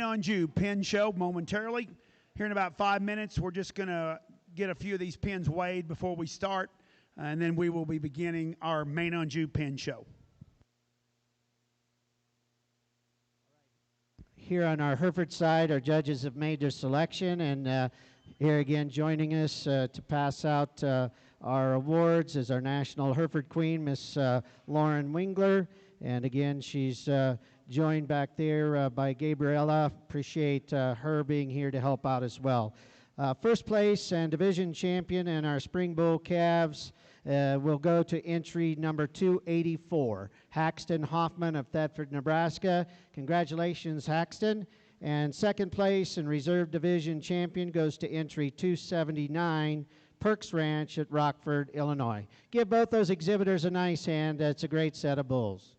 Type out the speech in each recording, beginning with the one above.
Maine-Anjou pin show momentarily. Here in about 5 minutes, we're just going to get a few of these pins weighed before we start, and then we will be beginning our Maine-Anjou pin show. Here on our Hereford side, our judges have made their selection, and here again joining us to pass out our awards is our National Hereford Queen, Miss Lauren Wingler, and again she's joined back there by Gabriella. Appreciate her being here to help out as well. First place and division champion in our Spring Bull calves will go to entry number 284, Haxton Hoffman of Thetford, Nebraska. Congratulations, Haxton. And second place and reserve division champion goes to entry 279, Perks Ranch at Rockford, Illinois. Give both those exhibitors a nice hand. That's a great set of bulls.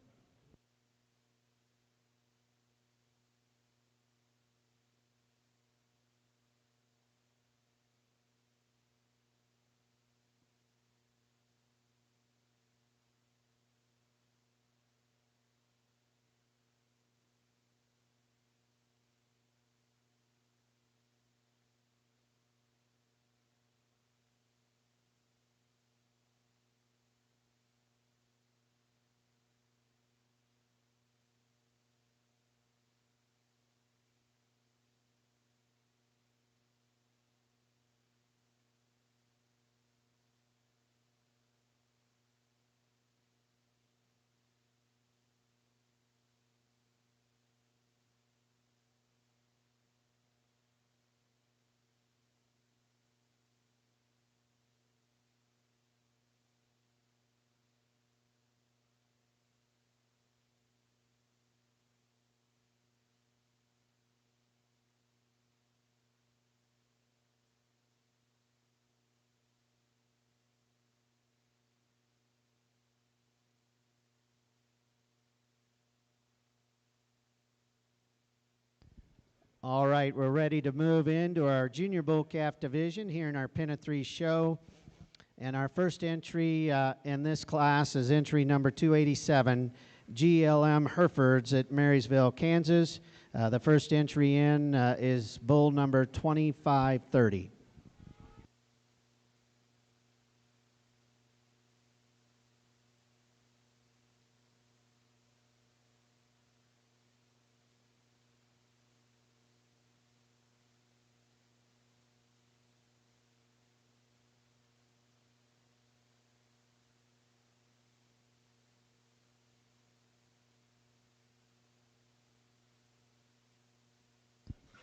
All right, we're ready to move into our Junior Bull Calf division here in our Pin of Three show. And our first entry in this class is entry number 287, GLM Herefords at Marysville, Kansas. The first entry in is bull number 2530.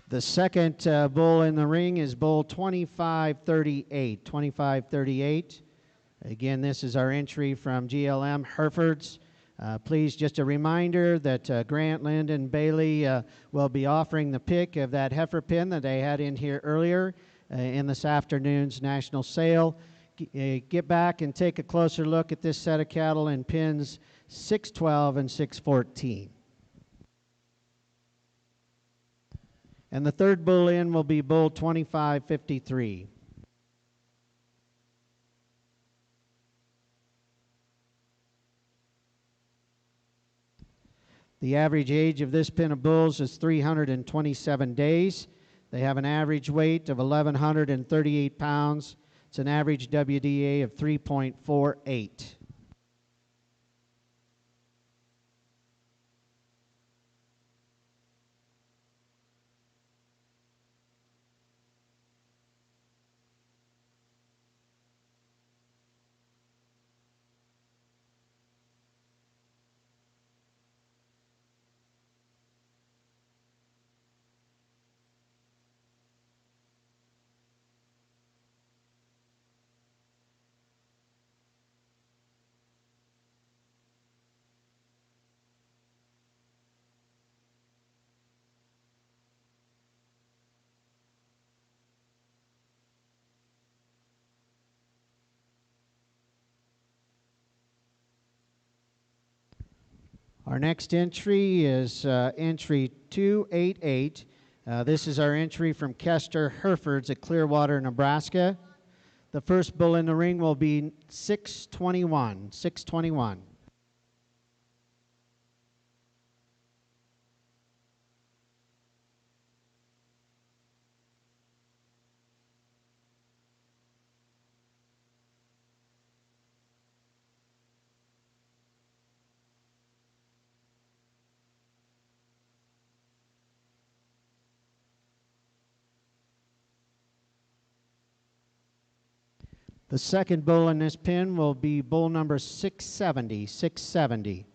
The second bull in the ring is bull 2538. 2538. Again, this is our entry from GLM Herefords. Please, just a reminder that Grant, Linden, Bailey will be offering the pick of that heifer pin that they had in here earlier in this afternoon's national sale. Get back and take a closer look at this set of cattle in pins 612 and 614. And the third bull in will be bull 2553. The average age of this pin of bulls is 327 days. They have an average weight of 1,138 pounds. It's an average WDA of 3.48. Our next entry is entry 288. This is our entry from Kester Herefords at Clearwater, Nebraska. The first bull in the ring will be 621. 621. The second bull in this pen will be bull number 670, 670.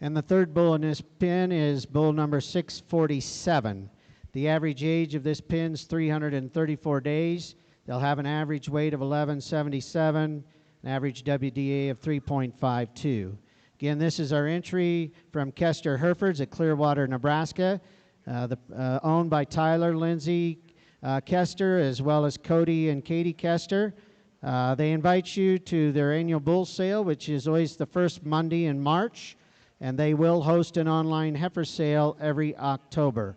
And the third bull in this pen is bull number 647. The average age of this pen is 334 days. They'll have an average weight of 1177, an average WDA of 3.52. Again, this is our entry from Kester Herefords at Clearwater, Nebraska, owned by Tyler, Lindsay Kester, as well as Cody and Katie Kester. They invite you to their annual bull sale, which is always the first Monday in March. And they will host an online heifer sale every October.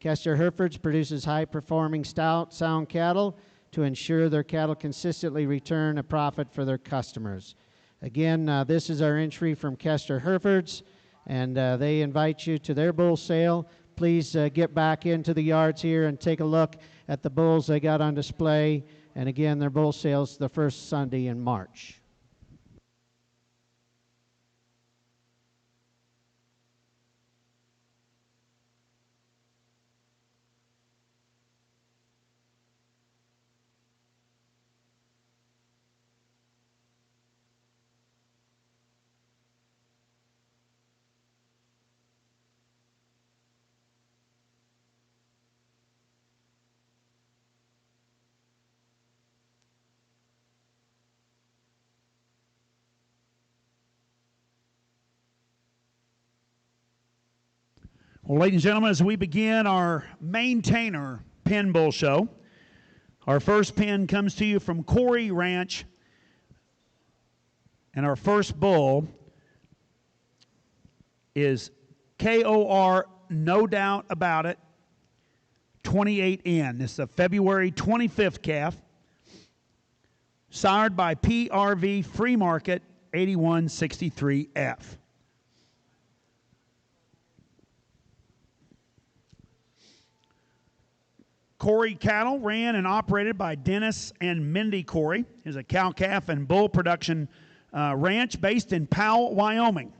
Kester Herefords produces high-performing stout, sound cattle to ensure their cattle consistently return a profit for their customers. Again, this is our entry from Kester Herefords, and they invite you to their bull sale. Please get back into the yards here and take a look at the bulls they got on display. And again, their bull sale's the first Sunday in March. Well, ladies and gentlemen, as we begin our Maintainer Pen Bull Show, our first pen comes to you from Corey Ranch, and our first bull is KOR, no doubt about it, 28N. This is a February 25th calf, sired by PRV Free Market 8163F. Corey Cattle ran and operated by Dennis and Mindy Corey. Is a cow-calf and bull production ranch based in Powell, Wyoming,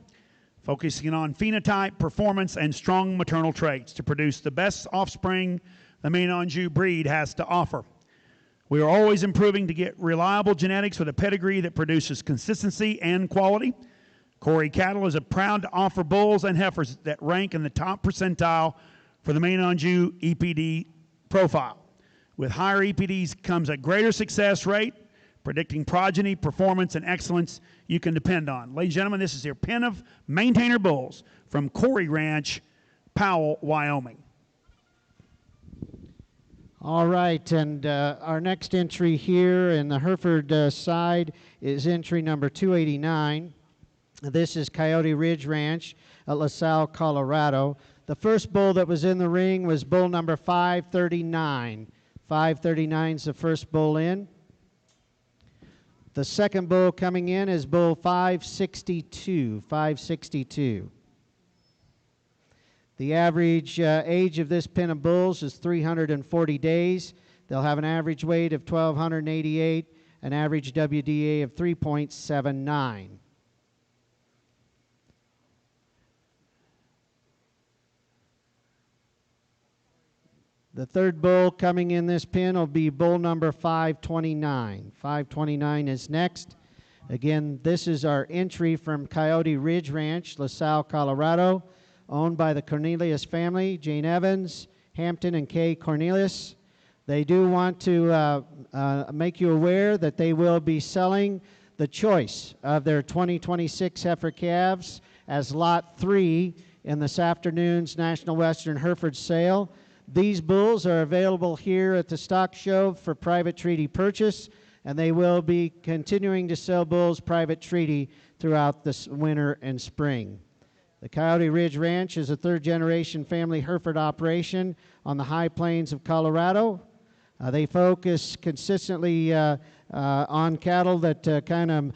focusing on phenotype, performance, and strong maternal traits to produce the best offspring the Maine-Anjou breed has to offer. We are always improving to get reliable genetics with a pedigree that produces consistency and quality. Corey Cattle is proud to offer bulls and heifers that rank in the top percentile for the Maine-Anjou EPD profile. With higher EPDs comes a greater success rate, predicting progeny, performance, and excellence you can depend on. Ladies and gentlemen, this is your pen of Maintainer bulls from Corey Ranch, Powell, Wyoming. All right, and our next entry here in the Hereford side is entry number 289. This is Coyote Ridge Ranch at LaSalle, Colorado. The first bull that was in the ring was bull number 539. 539 is the first bull in. The second bull coming in is bull 562. 562. The average age of this pen of bulls is 340 days. They'll have an average weight of 1,288, an average WDA of 3.79. The third bull coming in this pen will be bull number 529. 529 is next. Again, this is our entry from Coyote Ridge Ranch, LaSalle, Colorado, owned by the Cornelius family, Jane Evans, Hampton, and Kay Cornelius. They do want to make you aware that they will be selling the choice of their 2026 heifer calves as Lot 3 in this afternoon's National Western Hereford sale. These bulls are available here at the stock show for private treaty purchase, and they will be continuing to sell bulls private treaty throughout this winter and spring. The Coyote Ridge Ranch is a third-generation family Hereford operation on the high plains of Colorado. They focus consistently on cattle that kind of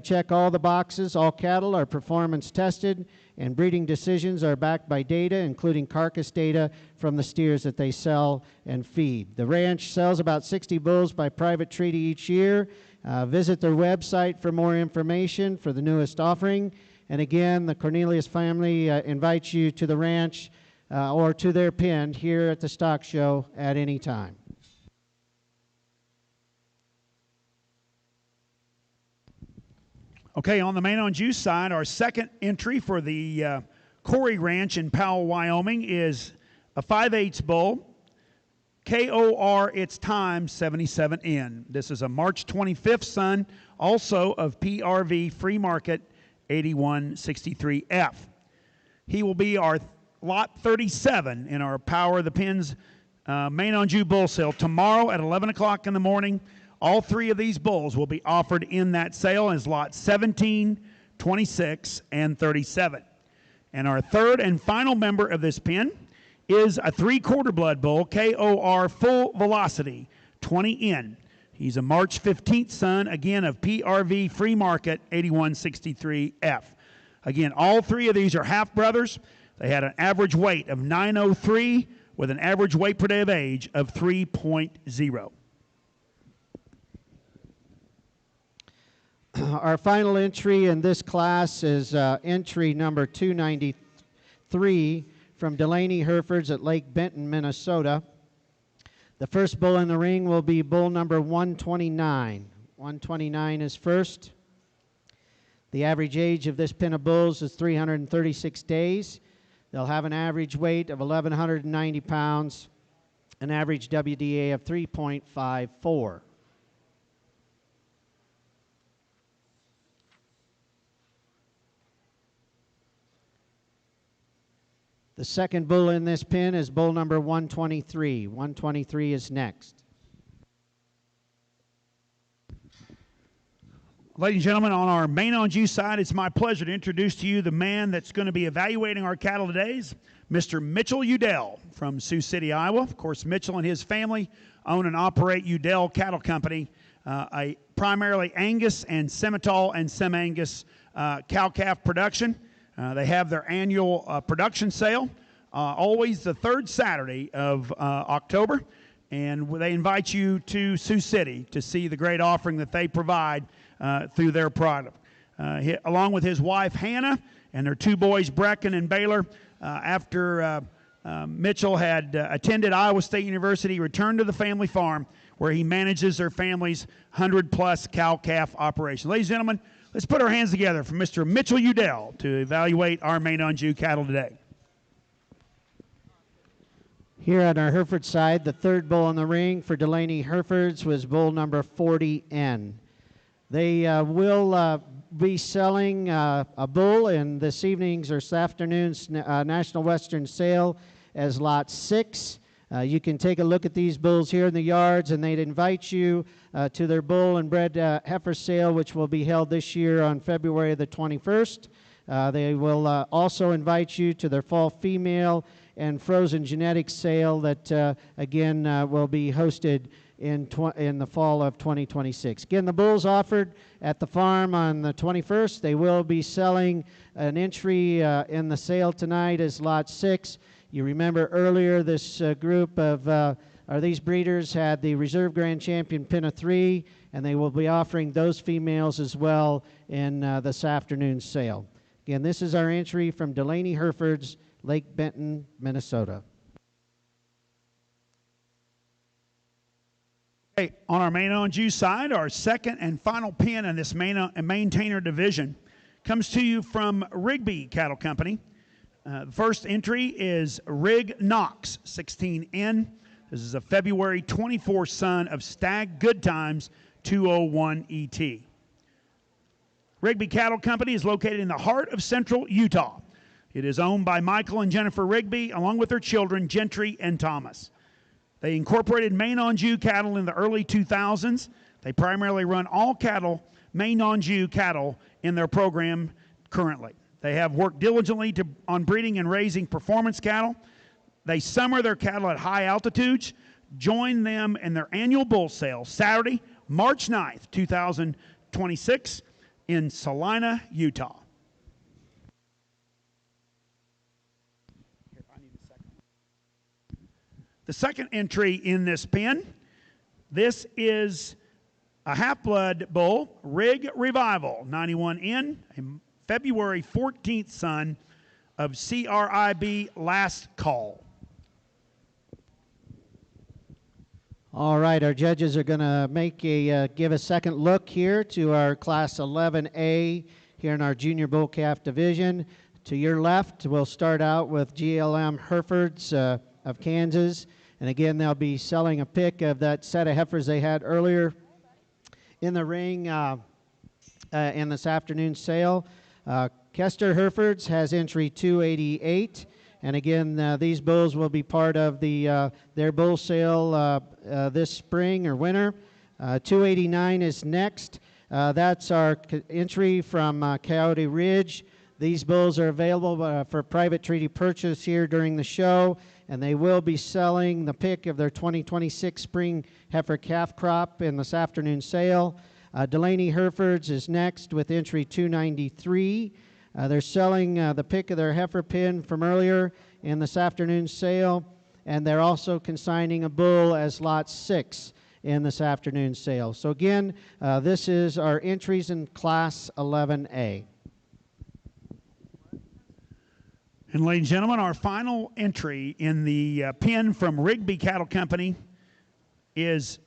check all the boxes. All cattle are performance tested, and breeding decisions are backed by data, including carcass data from the steers that they sell and feed. The ranch sells about 60 bulls by private treaty each year. Visit their website for more information for the newest offering. And again, the Cornelius family invites you to the ranch or to their pen here at the stock show at any time. Okay, on the Maine-Anjou side, our second entry for the Corey Ranch in Powell, Wyoming is a 5/8 bull, KOR its time 77N. This is a March 25th son, also of PRV Free Market 8163F. He will be our lot 37 in our Power of the Pens Maine-Anjou bull sale tomorrow at 11 o'clock in the morning. All three of these bulls will be offered in that sale as lots 17, 26, and 37. And our third and final member of this pen is a 3/4 blood bull, KOR Full Velocity 20N. He's a March 15th son, again, of PRV Free Market 8163F. Again, all three of these are half brothers. They had an average weight of 903 with an average weight per day of age of 3.0. Our final entry in this class is entry number 293 from Delaney Herefords at Lake Benton, Minnesota. The first bull in the ring will be bull number 129. 129 is first. The average age of this pen of bulls is 336 days. They'll have an average weight of 1,190 pounds, an average WDA of 3.54. The second bull in this pen is bull number 123. 123 is next. Ladies and gentlemen, on our Maine-Anjou side, it's my pleasure to introduce to you the man that's going to be evaluating our cattle today, Mr. Mitchell Udell from Sioux City, Iowa. Of course, Mitchell and his family own and operate Udell Cattle Company, a primarily Angus and Simmental and Sem-Angus cow-calf production. They have their annual production sale, always the third Saturday of October, and they invite you to Sioux City to see the great offering that they provide through their product. Along with his wife, Hannah, and their two boys, Brecken and Baylor, after Mitchell had attended Iowa State University, returned to the family farm where he manages their family's 100-plus cow-calf operation. Ladies and gentlemen, let's put our hands together for Mr. Mitchell Udell to evaluate our Maine-Anjou cattle today. Here on our Hereford side, the third bull in the ring for Delaney Herefords was bull number 40N. They will be selling a bull in this evening's or this afternoon's National Western Sale as lot 6. You can take a look at these bulls here in the yards, and they'd invite you to their bull and bred heifer sale, which will be held this year on February the 21st. They will also invite you to their fall female and frozen genetics sale that, again, will be hosted in the fall of 2026. Again, the bulls offered at the farm on the 21st. They will be selling an entry in the sale tonight as lot 6. You remember earlier this group of these breeders had the Reserve Grand Champion Pin of 3, and they will be offering those females as well in this afternoon's sale. Again, this is our entry from Delaney Herefords, Lake Benton, Minnesota. Okay, on our Maine-Anjou side, our second and final pin in this maintainer division comes to you from Rigby Cattle Company. The first entry is Rig Knox 16N. This is a February 24 son of Stag Good Times 201 ET. Rigby Cattle Company is located in the heart of central Utah. It is owned by Michael and Jennifer Rigby, along with their children, Gentry and Thomas. They incorporated Maine-Anjou cattle in the early 2000s. They primarily run all cattle, Maine-Anjou cattle, in their program currently. They have worked diligently on breeding and raising performance cattle. They summer their cattle at high altitudes Join them in their annual bull sale Saturday, March 9th, 2026 in Salina, Utah. The second entry in this pen, this is a half-blood bull, Rig Revival, 91N, a February 14th son of CRIB Last Call. All right, our judges are going to give a second look here to our Class 11A here in our Junior Bull Calf Division. To your left, we'll start out with GLM Herefords of Kansas. And again, they'll be selling a pick of that set of heifers they had earlier in the ring in this afternoon's sale. Kester Herefords has entry 288. And again, these bulls will be part of their bull sale this spring or winter. 289 is next. That's our entry from Coyote Ridge. These bulls are available for private treaty purchase here during the show, and they will be selling the pick of their 2026 spring heifer calf crop in this afternoon sale. Delaney Herefords is next with entry 293. They're selling the pick of their heifer pin from earlier in this afternoon's sale, and they're also consigning a bull as lot 6 in this afternoon's sale. So again, this is our entries in Class 11A. And ladies and gentlemen, our final entry in the pen from Rigby Cattle Company is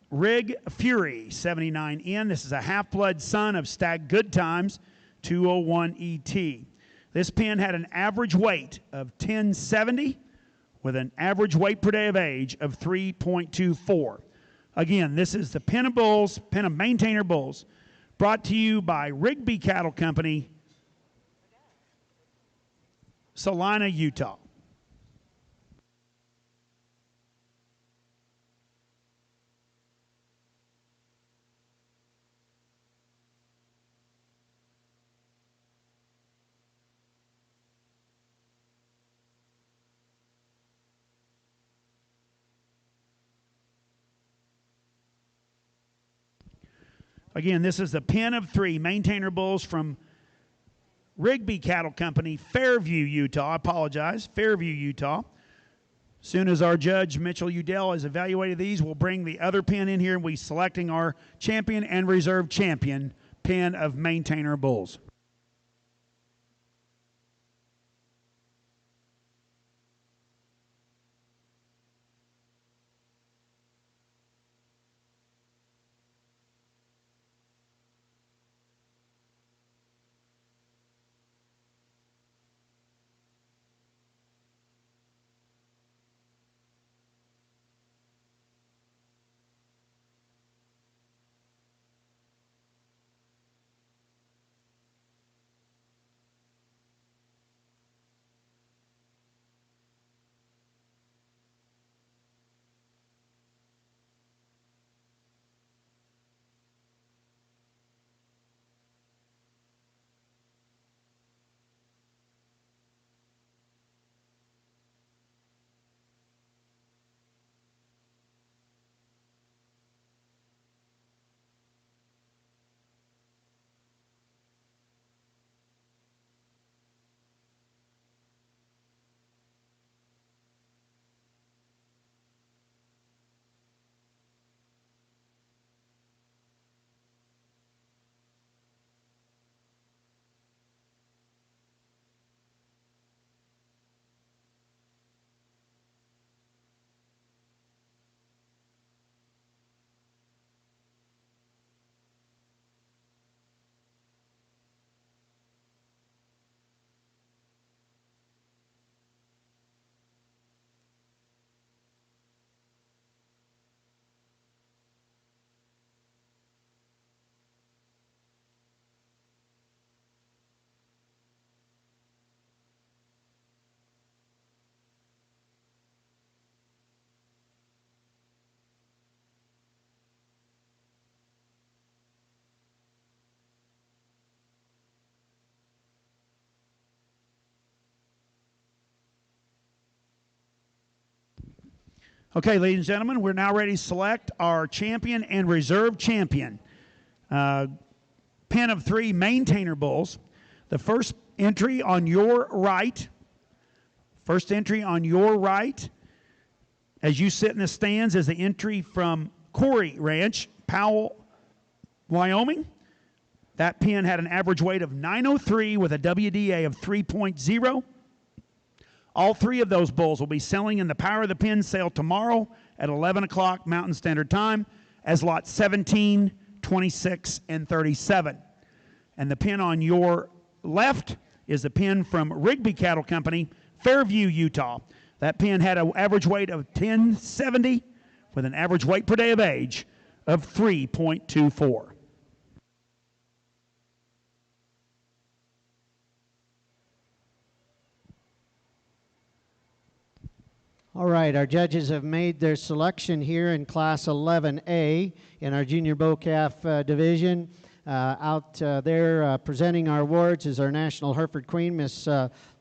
Rig Fury 79N. This is a half-blood son of Stag Good Times 201 ET. This pen had an average weight of 1070 with an average weight per day of age of 3.24. Again, this is the pen of bulls, pen of maintainer bulls, brought to you by Rigby Cattle Company, Salina, Utah. Again, this is the pen of 3 maintainer bulls from Rigby Cattle Company, Fairview, Utah. I apologize, Fairview, Utah. Soon as our judge, Mitchell Udell, has evaluated these, we'll bring the other pen in here and we'll be selecting our champion and reserve champion pen of maintainer bulls. Okay, ladies and gentlemen, we're now ready to select our champion and reserve champion. Pen of 3 maintainer bulls. The first entry on your right, as you sit in the stands, is the entry from Corey Ranch, Powell, Wyoming. That pen had an average weight of 903 with a WDA of 3.0. All 3 of those bulls will be selling in the Power of the Pen sale tomorrow at 11 o'clock Mountain Standard Time as lots 17, 26, and 37. And the pen on your left is the pen from Rigby Cattle Company, Fairview, Utah. That pen had an average weight of 1070 with an average weight per day of age of 3.24. All right, our judges have made their selection here in Class 11A in our Junior Bull Calf division. Out there presenting our awards is our National Hereford Queen, Miss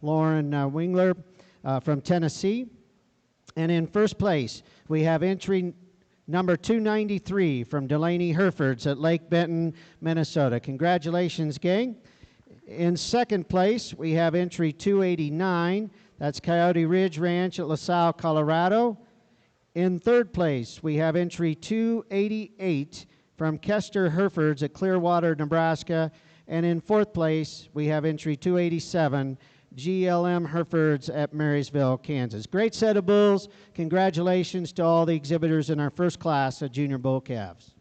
Lauren Wingler from Tennessee. And in first place, we have entry number 293 from Delaney Herefords at Lake Benton, Minnesota. Congratulations, gang. In second place, we have entry 289. That's Coyote Ridge Ranch at LaSalle, Colorado. In third place, we have entry 288 from Kester Herefords at Clearwater, Nebraska. And in fourth place, we have entry 287, GLM Herefords at Marysville, Kansas. Great set of bulls. Congratulations to all the exhibitors in our first class of Junior Bull Calves.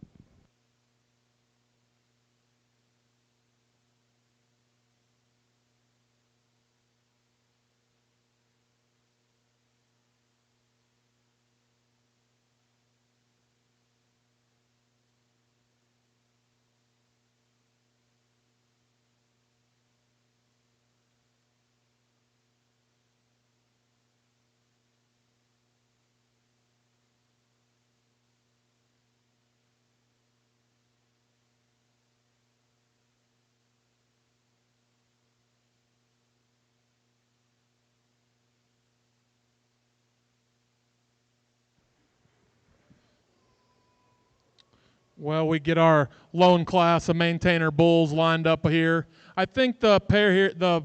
Well, we get our lone class of maintainer bulls lined up here. I think the pair here, the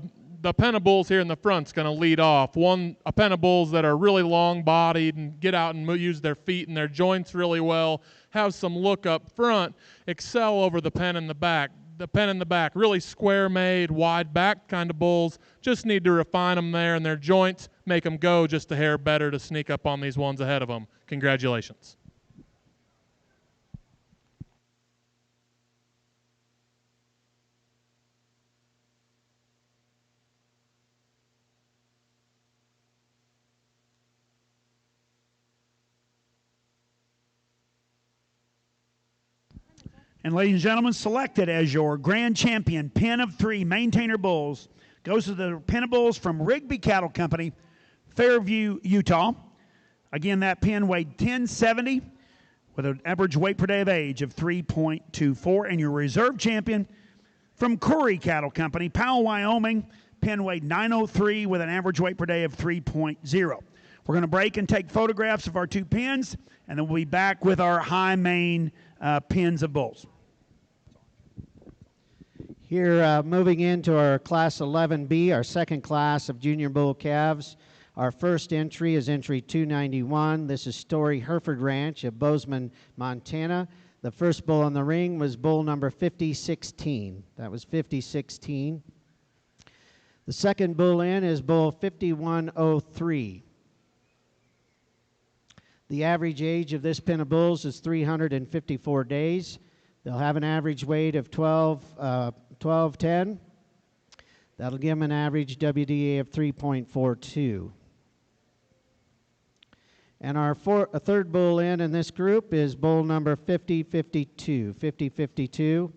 pen of bulls here in the front is going to lead off. A pen of bulls that are really long-bodied and get out and use their feet and their joints really well, have some look up front, excel over the pen in the back. The pen in the back, really square-made, wide-backed kind of bulls. Just need to refine them there, and their joints make them go just a hair better to sneak up on these ones ahead of them. Congratulations. And ladies and gentlemen, selected as your grand champion pen of 3 maintainer bulls goes to the pen of bulls from Rigby Cattle Company, Fairview, Utah. Again, that pen weighed 1070 with an average weight per day of age of 3.24. And your reserve champion from Corey Cattle Company, Powell, Wyoming, pen weighed 903 with an average weight per day of 3.0. We're going to break and take photographs of our 2 pens, and then we'll be back with our high main pens of bulls. Here, moving into our Class 11B, our second class of Junior Bull Calves. Our first entry is entry 291. This is Story Hereford Ranch of Bozeman, Montana. The first bull on the ring was bull number 5016. That was 5016. The second bull in is bull 5103. The average age of this pen of bulls is 354 days. They'll have an average weight of 1210. That'll give them an average WDA of 3.42. And our third bull in this group is bull number 5052. 5052.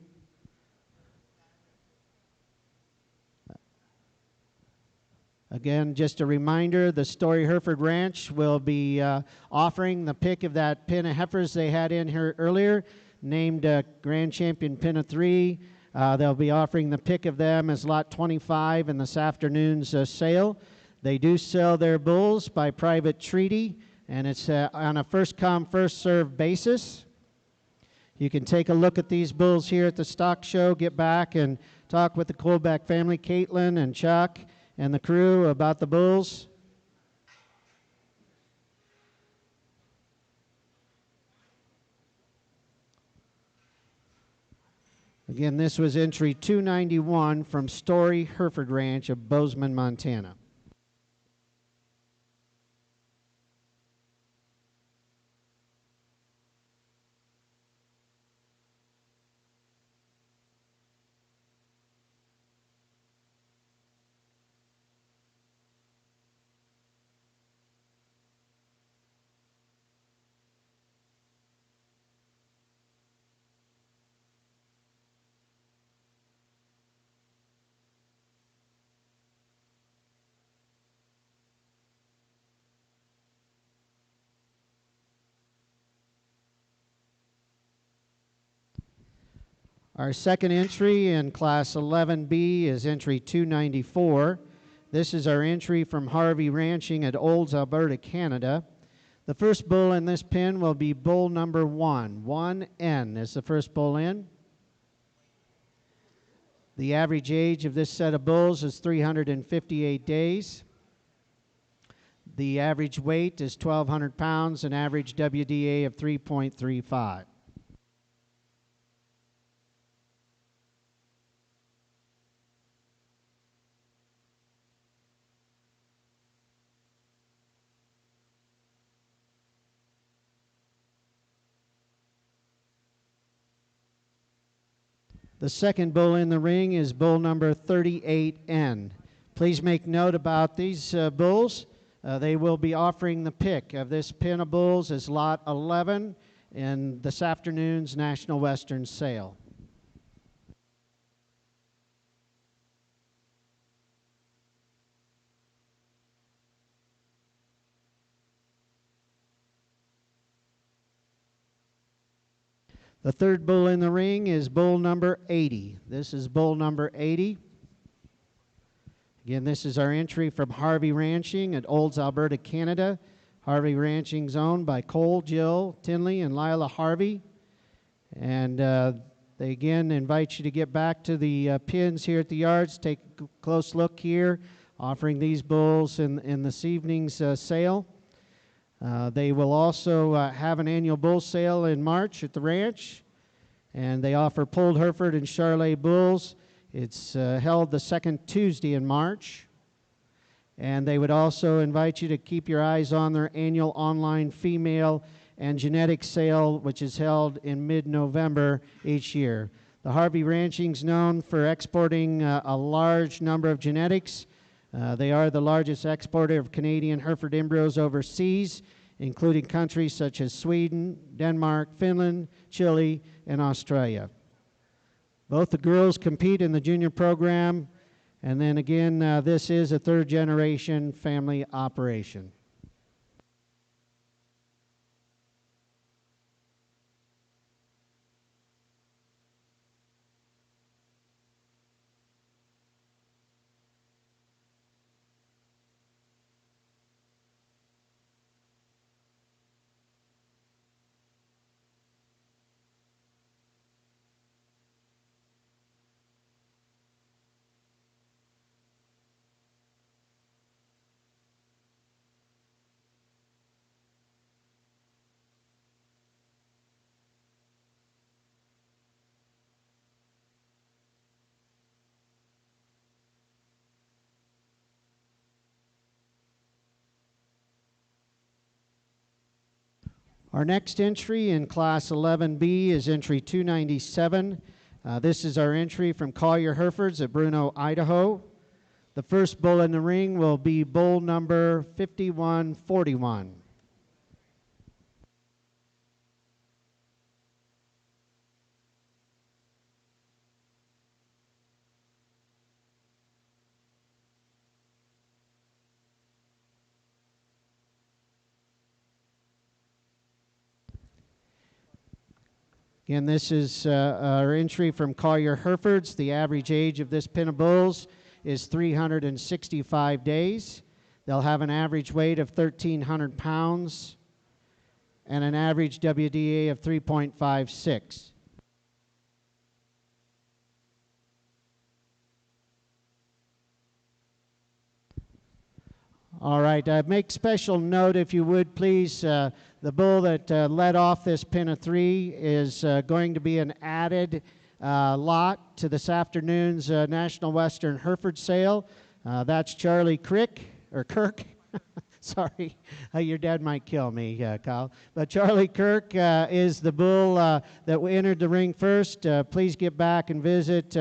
Again, just a reminder, the Story Hereford Ranch will be offering the pick of that pen of heifers they had in here earlier, named Grand Champion Pen of 3. They'll be offering the pick of them as lot 25 in this afternoon's sale. They do sell their bulls by private treaty. and it's on a first-come, first-served basis. You can take a look at these bulls here at the stock show, get back and talk with the Colbeck family, Caitlin and Chuck and the crew about the bulls. Again, this was entry 291 from Story Hereford Ranch of Bozeman, Montana. Our second entry in Class 11B is entry 294. This is our entry from Harvey Ranching at Olds, Alberta, Canada. The first bull in this pen will be bull number 1. 1N is the first bull in. The average age of this set of bulls is 358 days. The average weight is 1,200 pounds, an average WDA of 3.35. The second bull in the ring is bull number 38N. Please make note about these bulls. They will be offering the pick of this pen of bulls as lot 11 in this afternoon's National Western Sale. The third bull in the ring is bull number 80. This is bull number 80. Again, this is our entry from Harvey Ranching at Olds, Alberta, Canada. Harvey Ranching is owned by Cole, Jill, Tinley, and Lila Harvey. And they again invite you to get back to the pins here at the yards. Take a close look here, offering these bulls in this evening's sale. They will also have an annual bull sale in March at the ranch, and they offer Polled Hereford and Charolais bulls. It's held the second Tuesday in March, and they would also invite you to keep your eyes on their annual online female and genetic sale, which is held in mid-November each year. The Harvey Ranching is known for exporting a large number of genetics. They are the largest exporter of Canadian Hereford embryos overseas, including countries such as Sweden, Denmark, Finland, Chile, and Australia. Both the girls compete in the junior program, and then again, this is a third-generation family operation. Our next entry in Class 11B is entry 297. This is our entry from Collier Herefords at Bruno, Idaho. The first bull in the ring will be bull number 5141. Again, this is our entry from Collier Herefords. The average age of this pen of bulls is 365 days. They'll have an average weight of 1,300 pounds and an average WDA of 3.56. All right, make special note, if you would, please. The bull that led off this pin of 3 is going to be an added lot to this afternoon's National Western Hereford sale. That's Charlie Kirk. Sorry, your dad might kill me, Kyle. But Charlie Kirk is the bull that entered the ring first. Please get back and visit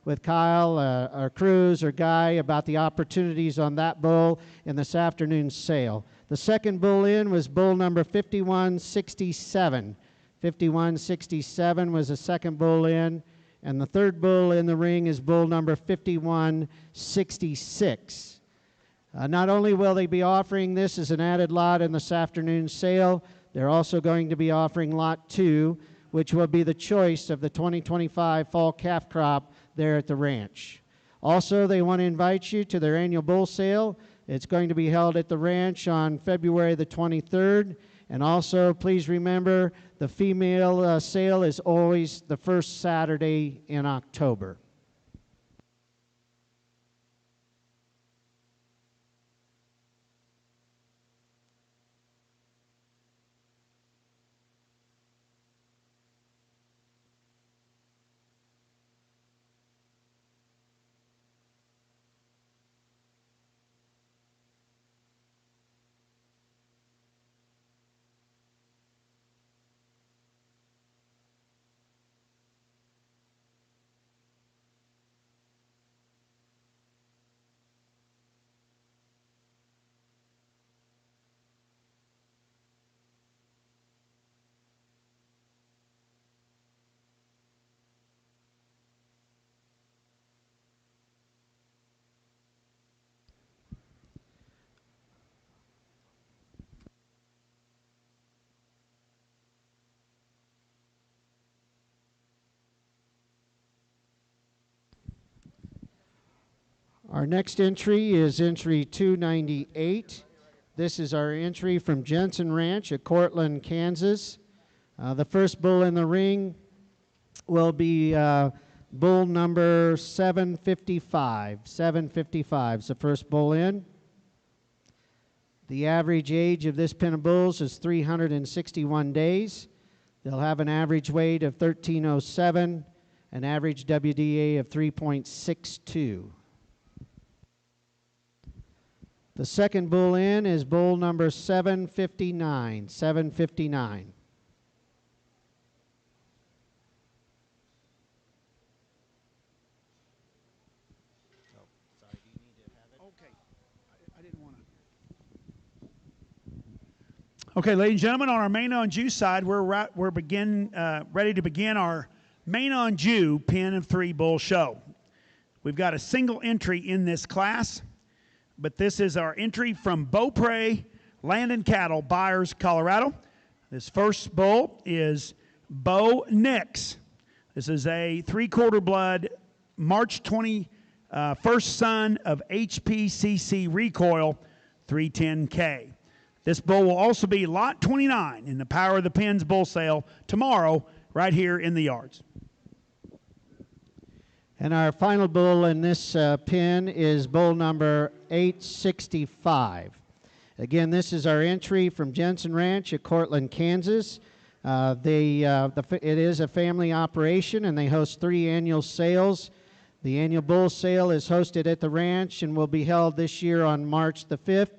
with Kyle or Cruz or Guy about the opportunities on that bull in this afternoon's sale. The second bull in was bull number 5167. 5167 was the second bull in, and the third bull in the ring is bull number 5166. Not only will they be offering this as an added lot in this afternoon's sale, they're also going to be offering lot 2, which will be the choice of the 2025 fall calf crop there at the ranch. Also, they want to invite you to their annual bull sale. It's going to be held at the ranch on February the 23rd. And also, please remember, the female sale is always the first Saturday in October. Our next entry is entry 298. This is our entry from Jensen Ranch at Cortland, Kansas. The first bull in the ring will be bull number 755. 755 is the first bull in. The average age of this pin of bulls is 361 days. They'll have an average weight of 1,307, an average WDA of 3.62. The second bull in is bull number 759. 759. Okay, ladies and gentlemen, on our Maine-Anjou side, we're ready to begin our Maine-Anjou Pin of 3 Bull Show. We've got a single entry in this class, but this is our entry from Beaupre Land and Cattle, Byers, Colorado. This first bull is Bo Nix. This is a 3/4 blood March 21st son of HPCC Recoil 310K. This bull will also be lot 29 in the Power of the Pins bull sale tomorrow right here in the yards. And our final bull in this pin is bull number 865. Again, this is our entry from Jensen Ranch at Cortland, Kansas. It is a family operation, and they host 3 annual sales. The annual bull sale is hosted at the ranch and will be held this year on March the 5th.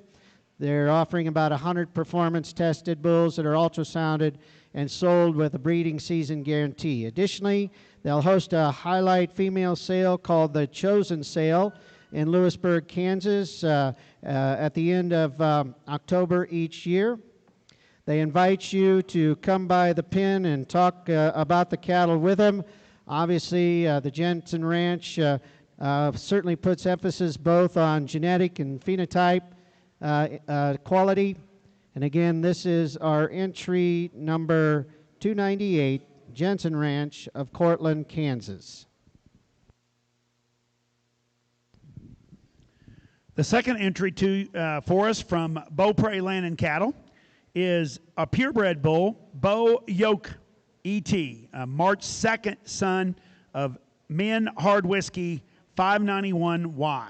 They're offering about 100 performance-tested bulls that are ultrasounded and sold with a breeding season guarantee. Additionally, they'll host a highlight female sale called the Chosen Sale in Lewisburg, Kansas at the end of October each year. They invite you to come by the pen and talk about the cattle with them. Obviously, the Jensen Ranch certainly puts emphasis both on genetic and phenotype quality. And again, this is our entry number 298, Jensen Ranch of Cortland, Kansas. The second entry for us from Beaupre Land and Cattle is a purebred bull, Beau Yoke E.T., a March 2nd son of Men Hard Whiskey 591Y.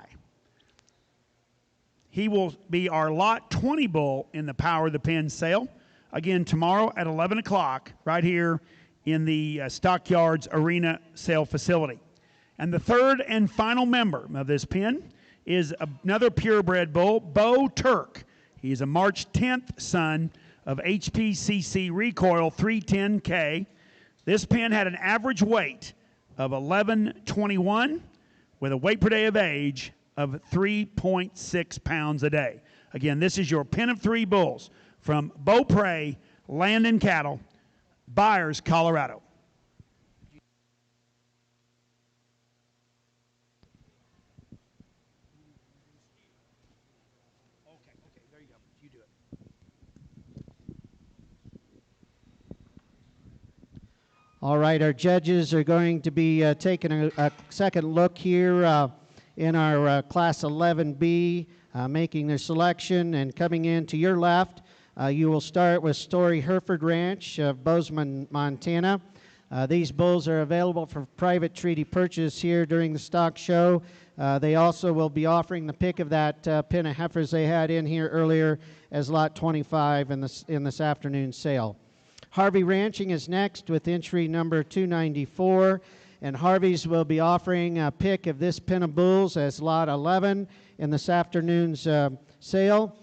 He will be our Lot 20 bull in the Power of the Pen sale. Again, tomorrow at 11 o'clock, right here in the Stockyards Arena sale facility. And the third and final member of this pen is another purebred bull, Beau Turk. He is a March 10th son of HPCC Recoil 310K. This pen had an average weight of 1121 with a weight per day of age of 3.6 pounds a day. Again, this is your pen of three bulls from Beaupre Land and Cattle, Byers, Colorado. Okay, there you go. You do it. All right, our judges are going to be taking a second look here in our Class 11B, making their selection. And coming in to your left, you will start with Story Hereford Ranch of Bozeman, Montana. These bulls are available for private treaty purchase here during the stock show. They also will be offering the pick of that pen of heifers they had in here earlier as Lot 25 in this afternoon's sale. Harvey Ranching is next with entry number 294, and Harvey's will be offering a pick of this pen of bulls as Lot 11 in this afternoon's sale.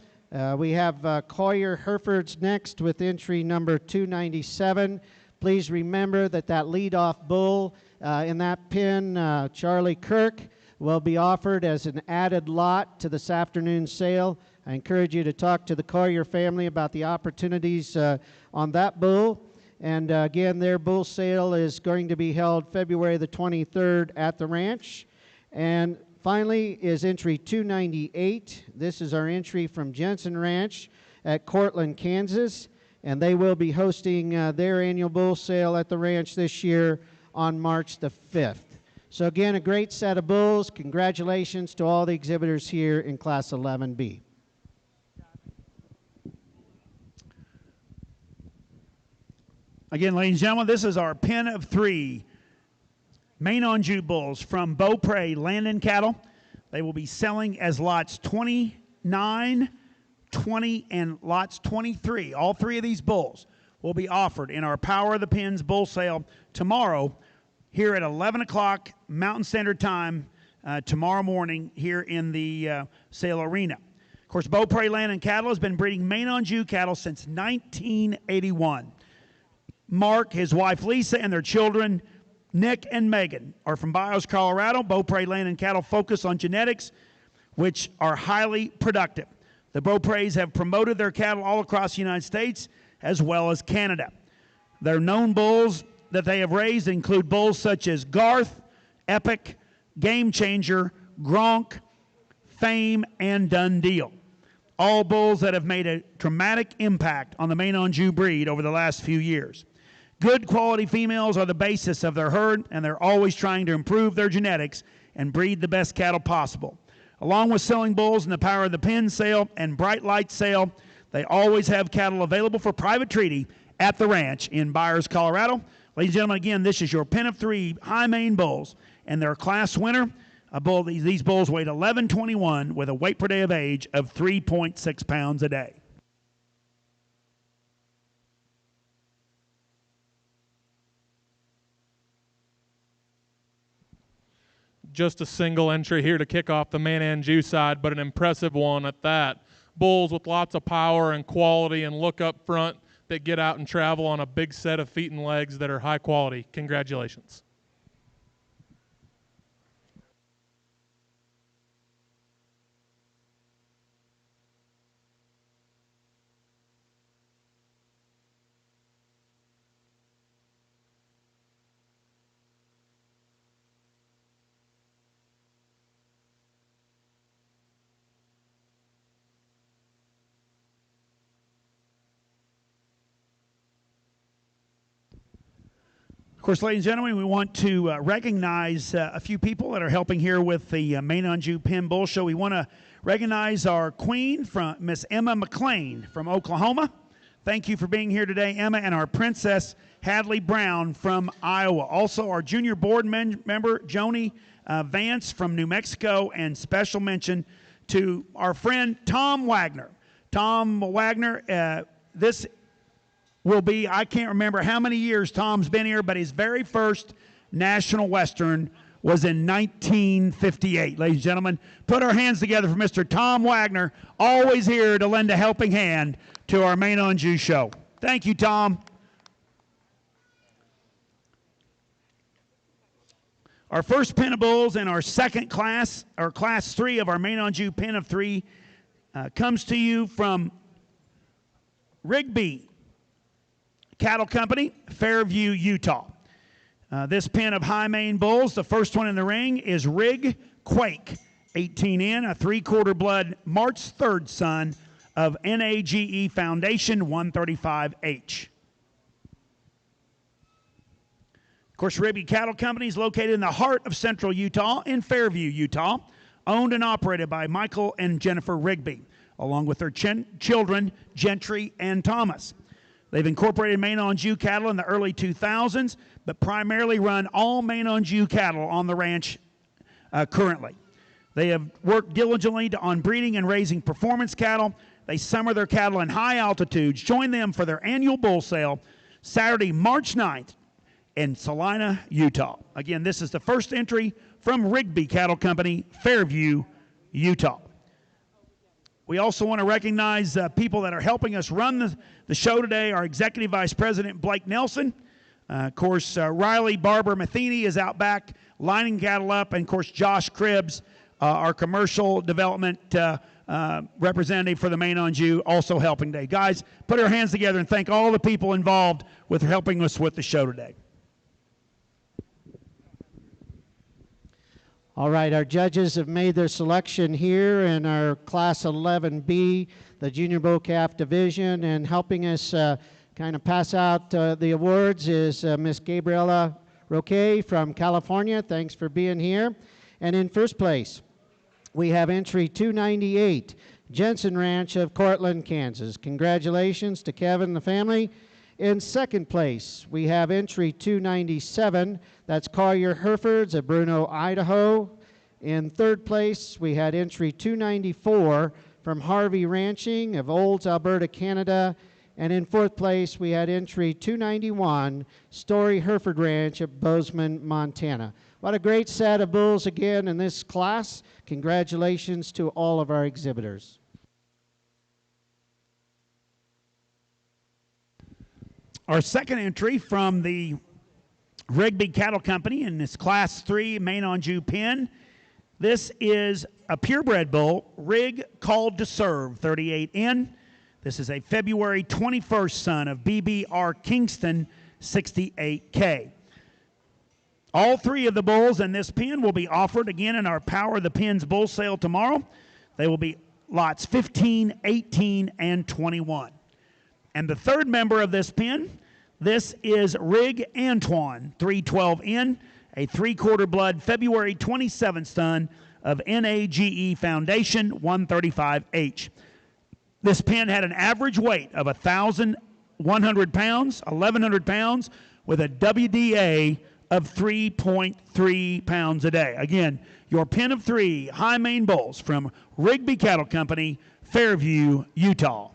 We have Collier Herefords next with entry number 297. Please remember that leadoff bull in that pen, Charlie Kirk, will be offered as an added lot to this afternoon's sale. I encourage you to talk to the Collier family about the opportunities on that bull. And again, their bull sale is going to be held February the 23rd at the ranch. And finally is entry 298. This is our entry from Jensen Ranch at Cortland, Kansas. And they will be hosting their annual bull sale at the ranch this year on March the 5th. So again, a great set of bulls. Congratulations to all the exhibitors here in Class 11B. Again, ladies and gentlemen, this is our pen of three Maine-Anjou bulls from Beaupre Land and Cattle. They will be selling as lots 29, 20, and lots 23. All three of these bulls will be offered in our Power of the Pens bull sale tomorrow here at 11 o'clock Mountain Standard Time tomorrow morning here in the sale arena. Of course, Beaupre Land and Cattle has been breeding Maine-Anjou cattle since 1981. Mark, his wife Lisa, and their children Nick and Megan are from Byers, Colorado. Beaupre Land and Cattle focus on genetics, which are highly productive. The Beaupres have promoted their cattle all across the United States as well as Canada. Their known bulls that they have raised include bulls such as Garth, Epic, Game Changer, Gronk, Fame, and Done Deal. All bulls that have made a dramatic impact on the Maine-Anjou breed over the last few years. Good quality females are the basis of their herd, and they're always trying to improve their genetics and breed the best cattle possible. Along with selling bulls in the Power of the Pen sale and Bright Light sale, they always have cattle available for private treaty at the ranch in Byers, Colorado. Ladies and gentlemen, again, this is your pen of three high Maine bulls, and their class winner. These bulls weighed 1121 with a weight per day of age of 3.6 pounds a day. Just a single entry here to kick off the Maine-Anjou side, but an impressive one at that. Bulls with lots of power and quality and look up front that get out and travel on a big set of feet and legs that are high quality. Congratulations. Of course, ladies and gentlemen, we want to recognize a few people that are helping here with the Maine-Anjou Penn Bull Show. We want to recognize our queen, from Miss Emma McLean from Oklahoma. Thank you for being here today, Emma, and our princess, Hadley Brown from Iowa. Also, our junior board member, Joni Vance from New Mexico, and special mention to our friend Tom Wagner. Tom Wagner, this will be, I can't remember how many years Tom's been here, but his very first National Western was in 1958. Ladies and gentlemen, put our hands together for Mr. Tom Wagner, always here to lend a helping hand to our Maine-Anjou show. Thank you, Tom. Our first Pen of Bulls in our second class, or class 3 of our Maine-Anjou Pen of 3, comes to you from Rigby Cattle Company, Fairview, Utah. This pen of high Maine bulls, the first one in the ring, is Rig Quake, 18N, a 3/4 blood March 3rd son of NAGE Foundation 135H. Of course, Rigby Cattle Company is located in the heart of central Utah in Fairview, Utah, owned and operated by Michael and Jennifer Rigby, along with their children, Gentry and Thomas. They've incorporated Maine-Anjou cattle in the early 2000s, but primarily run all Maine-Anjou cattle on the ranch currently. They have worked diligently on breeding and raising performance cattle. They summer their cattle in high altitudes. Join them for their annual bull sale Saturday, March 9th in Salina, Utah. Again, this is the first entry from Rigby Cattle Company, Fairview, Utah. We also want to recognize people that are helping us run the show today. Our Executive Vice President, Blake Nelson. Of course, Riley Barber Matheny is out back lining cattle up. And, of course, Josh Cribbs, our commercial development representative for the Maine-Anjou, also helping today. Guys, put our hands together and thank all the people involved with helping us with the show today. All right, our judges have made their selection here in our Class 11B, the Junior Bull Calf Division, and helping us kind of pass out the awards is Miss Gabriela Roque from California. Thanks for being here. And in first place, we have entry 298, Jensen Ranch of Cortland, Kansas. Congratulations to Kevin and the family. In second place, we have entry 297. That's Collier Herefords of Bruno, Idaho. In third place, we had entry 294 from Harvey Ranching of Olds, Alberta, Canada. And in fourth place, we had entry 291, Story Hereford Ranch of Bozeman, Montana. What a great set of bulls again in this class. Congratulations to all of our exhibitors. Our second entry from the Rigby Cattle Company in this Class 3 Maine-Anjou Pen. This is a purebred bull, Rig Called to Serve, 38N. This is a February 21st son of BBR Kingston, 68K. All three of the bulls in this pen will be offered again in our Power of the Pens bull sale tomorrow. They will be lots 15, 18, and 21. And the third member of this pen, this is Rig Antoine, 312N, a 3/4 blood February 27th son of NAGE Foundation, 135H. This pen had an average weight of 1,100 pounds, 1,100 pounds, with a WDA of 3.3 pounds a day. Again, your pen of 3 high Maine bulls from Rigby Cattle Company, Fairview, Utah.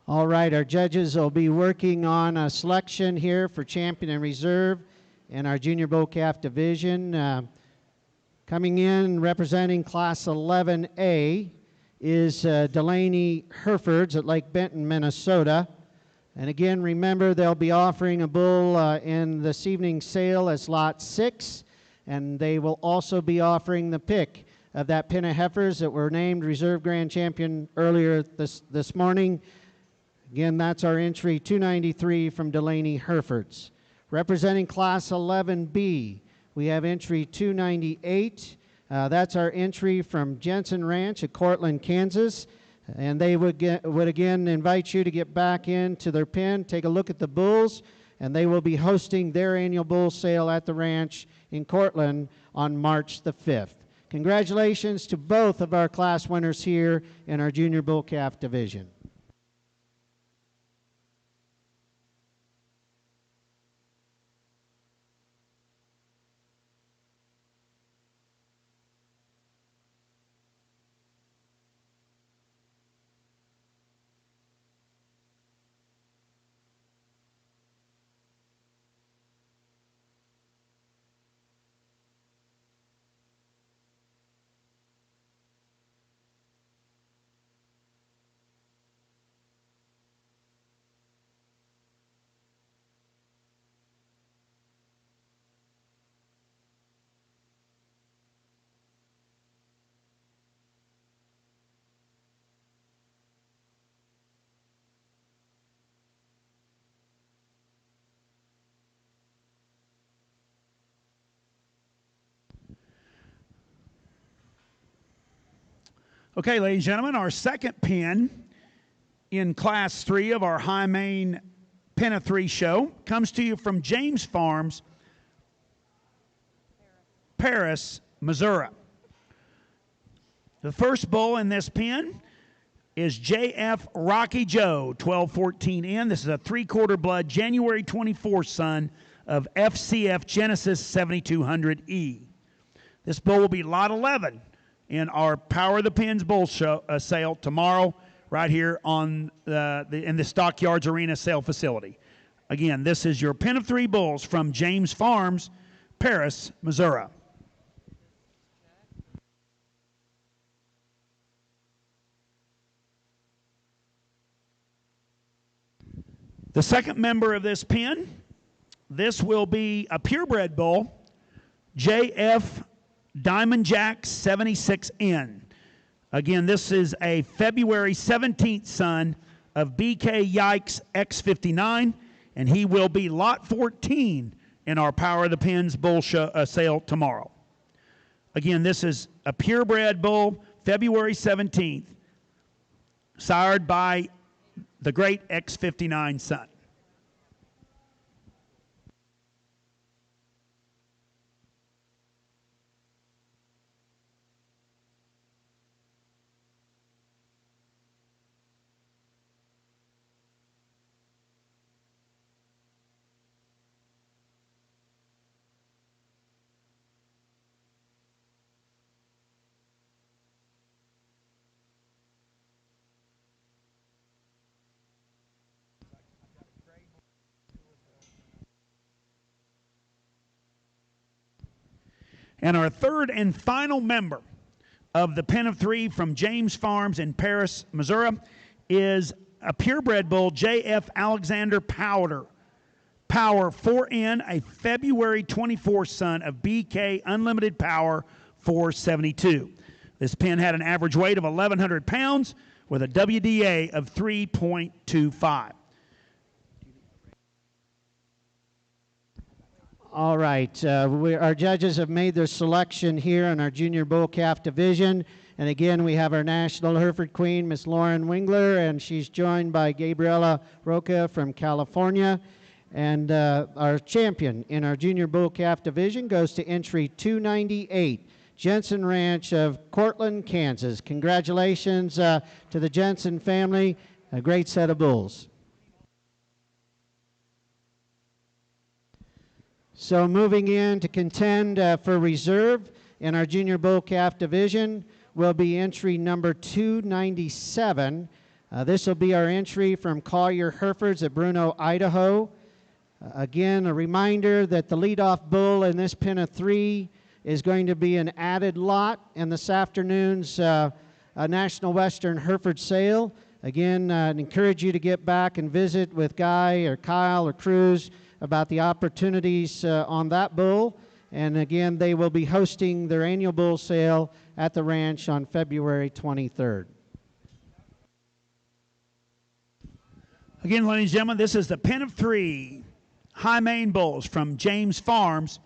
All right, our judges will be working on a selection here for champion and reserve in our Junior Bull Calf Division. Coming in representing Class 11A is Delaney Herefords at Lake Benton, Minnesota. And again, remember they'll be offering a bull in this evening's sale as Lot 6, and they will also be offering the pick of that pen of heifers that were named Reserve Grand Champion earlier this morning. Again, that's our entry 293 from Delaney Herefords. Representing Class 11B, we have entry 298. That's our entry from Jensen Ranch at Cortland, Kansas. And they would again invite you to get back into their pen, take a look at the bulls, and they will be hosting their annual bull sale at the ranch in Cortland on March the 5th. Congratulations to both of our class winners here in our Junior Bull Calf division. Okay, ladies and gentlemen, our second pin in Class 3 of our High Main Pen of 3 show comes to you from James Farms, Paris, Missouri. The first bull in this pen is JF Rocky Joe, 1214N. This is a 3/4 blood, January 24 son of FCF Genesis 7200E. This bull will be lot 11 in our Power of the Pens bull show, sale tomorrow right here on in the Stockyards Arena sale facility. Again, this is your Pen of 3 bulls from James Farms, Paris, Missouri. The second member of this pen, this will be a purebred bull, JF Diamond Jack 76N. Again, this is a February 17th son of BK Yikes X59, and he will be lot 14 in our Power of the Pens bull show, sale tomorrow. Again, this is a purebred bull, February 17th, sired by the great X59 son. And our third and final member of the Pen of 3 from James Farms in Paris, Missouri, is a purebred bull, JF Alexander Power 4N, a February 24 son of BK Unlimited Power 472. This pen had an average weight of 1,100 pounds with a WDA of 3.25. All right, our judges have made their selection here in our Junior Bull Calf division. And again, we have our National Hereford Queen, Miss Lauren Wingler, and she's joined by Gabriela Roca from California. And our champion in our Junior Bull Calf division goes to entry 298, Jensen Ranch of Cortland, Kansas. Congratulations to the Jensen family, a great set of bulls. So moving in to contend for reserve in our Junior Bull Calf division will be entry number 297. This will be our entry from Collier Herefords at Bruno, Idaho. Again, a reminder that the leadoff bull in this Pen of 3 is going to be an added lot in this afternoon's National Western Hereford sale. Again, I'd encourage you to get back and visit with Guy or Kyle or Cruz about the opportunities on that bull. And again, they will be hosting their annual bull sale at the ranch on February 23rd. Again, ladies and gentlemen, this is the Pen of 3 High Main bulls from James Farms,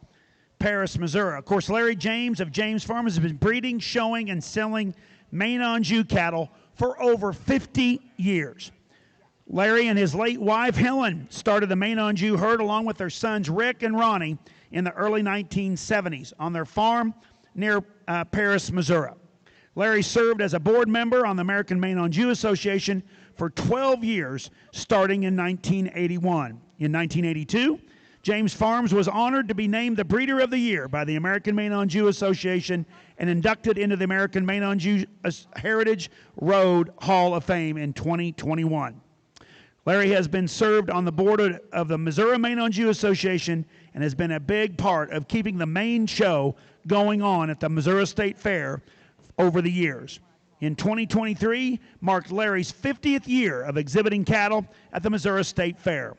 Paris, Missouri. Of course, Larry James of James Farms has been breeding, showing, and selling Maine-Anjou cattle for over 50 years. Larry and his late wife, Helen, started the Maine-Anjou herd along with their sons, Rick and Ronnie, in the early 1970s on their farm near Paris, Missouri. Larry served as a board member on the American Maine-Anjou Association for 12 years, starting in 1981. In 1982, James Farms was honored to be named the Breeder of the Year by the American Maine-Anjou Association and inducted into the American Maine-Anjou Heritage Road Hall of Fame in 2021. Larry has been served on the board of the Missouri Maine-Anjou Association and has been a big part of keeping the Maine show going on at the Missouri State Fair over the years. In 2023 marked Larry's 50th year of exhibiting cattle at the Missouri State Fair.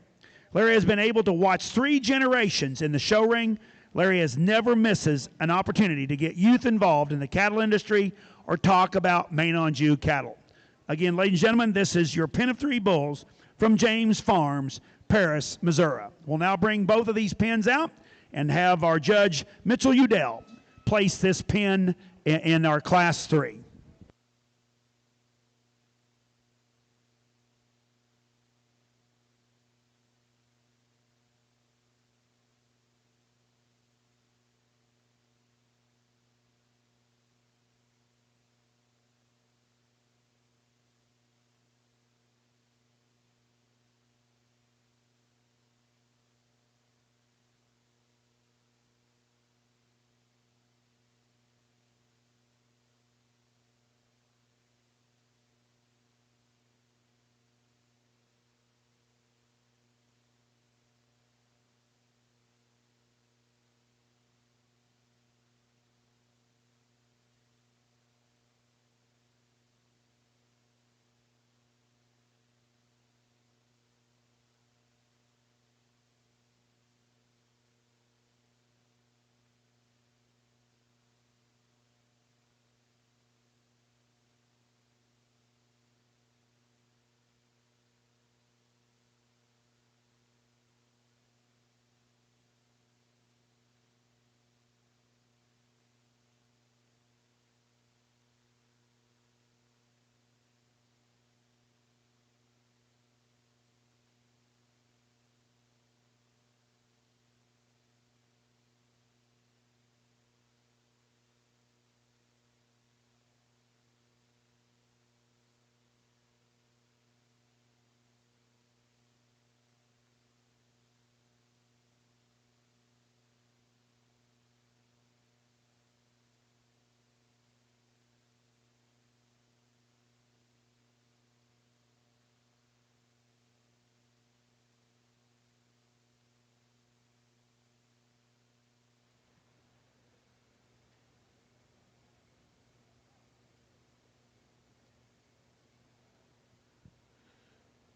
Larry has been able to watch 3 generations in the show ring. Larry never misses an opportunity to get youth involved in the cattle industry or talk about Maine-Anjou cattle. Again, ladies and gentlemen, this is your Pen of 3 Bulls from James Farms, Paris, Missouri. We'll now bring both of these pens out and have our judge, Mitchell Udell, place this pen in our Class 3.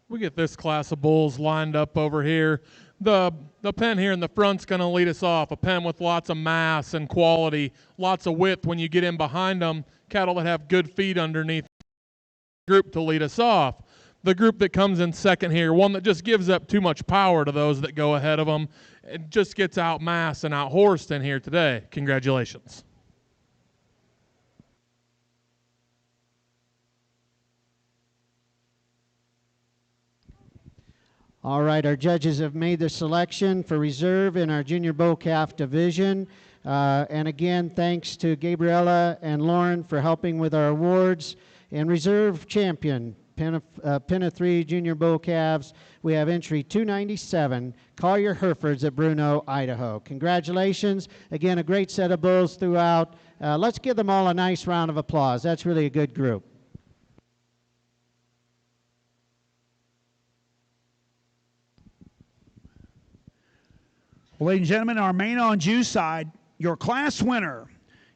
We get this class of bulls lined up over here. The pen here in the front's going to lead us off. A pen with lots of mass and quality, lots of width when you get in behind them. Cattle that have good feet underneath the group to lead us off. The group that comes in second here, one that just gives up too much power to those that go ahead of them. It just gets outmassed and outhorsed in here today. Congratulations. All right, our judges have made their selection for reserve in our junior bull calf division. And again, thanks to Gabriella and Lauren for helping with our awards. And reserve champion, Pen of 3 junior bull calves, we have entry 297, Collier Herefords at Bruno, Idaho. Congratulations. Again, a great set of bulls throughout. Let's give them all a nice round of applause. That's really a good group. Well, ladies and gentlemen, our Maine-Anjou side, your class winner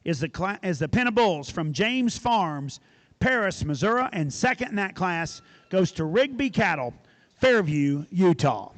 is the Pen of Bulls from James Farms, Paris, Missouri, and second in that class goes to Rigby Cattle, Fairview, Utah.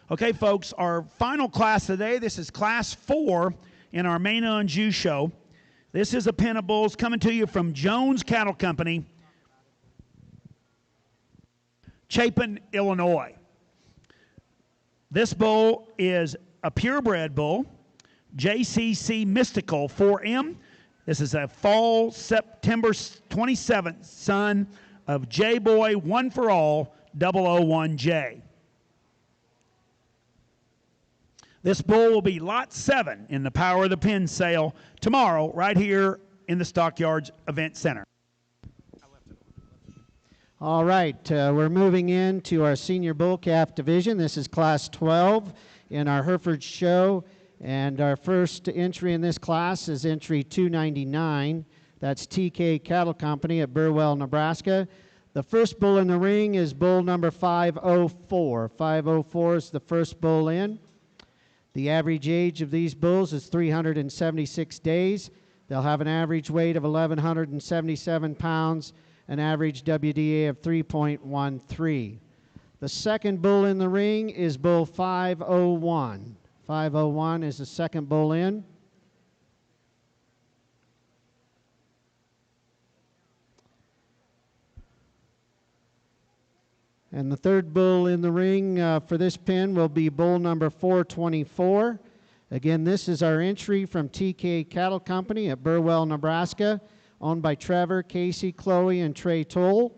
Okay, folks, our final class today, this is class 4 in our Maine-Anjou show. This is a pen of bulls coming to you from Jones Cattle Company, Chapin, Illinois. This bull is a purebred bull, JCC Mystical 4M. This is a fall September 27th son of J-Boy One for All 001J. This bull will be lot 7 in the Power of the Pen sale tomorrow right here in the Stockyards Event Center. All right, we're moving into our senior bull calf division. This is class 12 in our Hereford show, and our first entry in this class is entry 299. That's TK Cattle Company at Burwell, Nebraska. The first bull in the ring is bull number 504. 504 is the first bull in. The average age of these bulls is 376 days. They'll have an average weight of 1,177 pounds, an average WDA of 3.13. The second bull in the ring is bull 501. 501 is the second bull in. And the third bull in the ring for this pen will be bull number 424. Again, this is our entry from TK Cattle Company at Burwell, Nebraska, owned by Trevor, Casey, Chloe, and Trey Toll.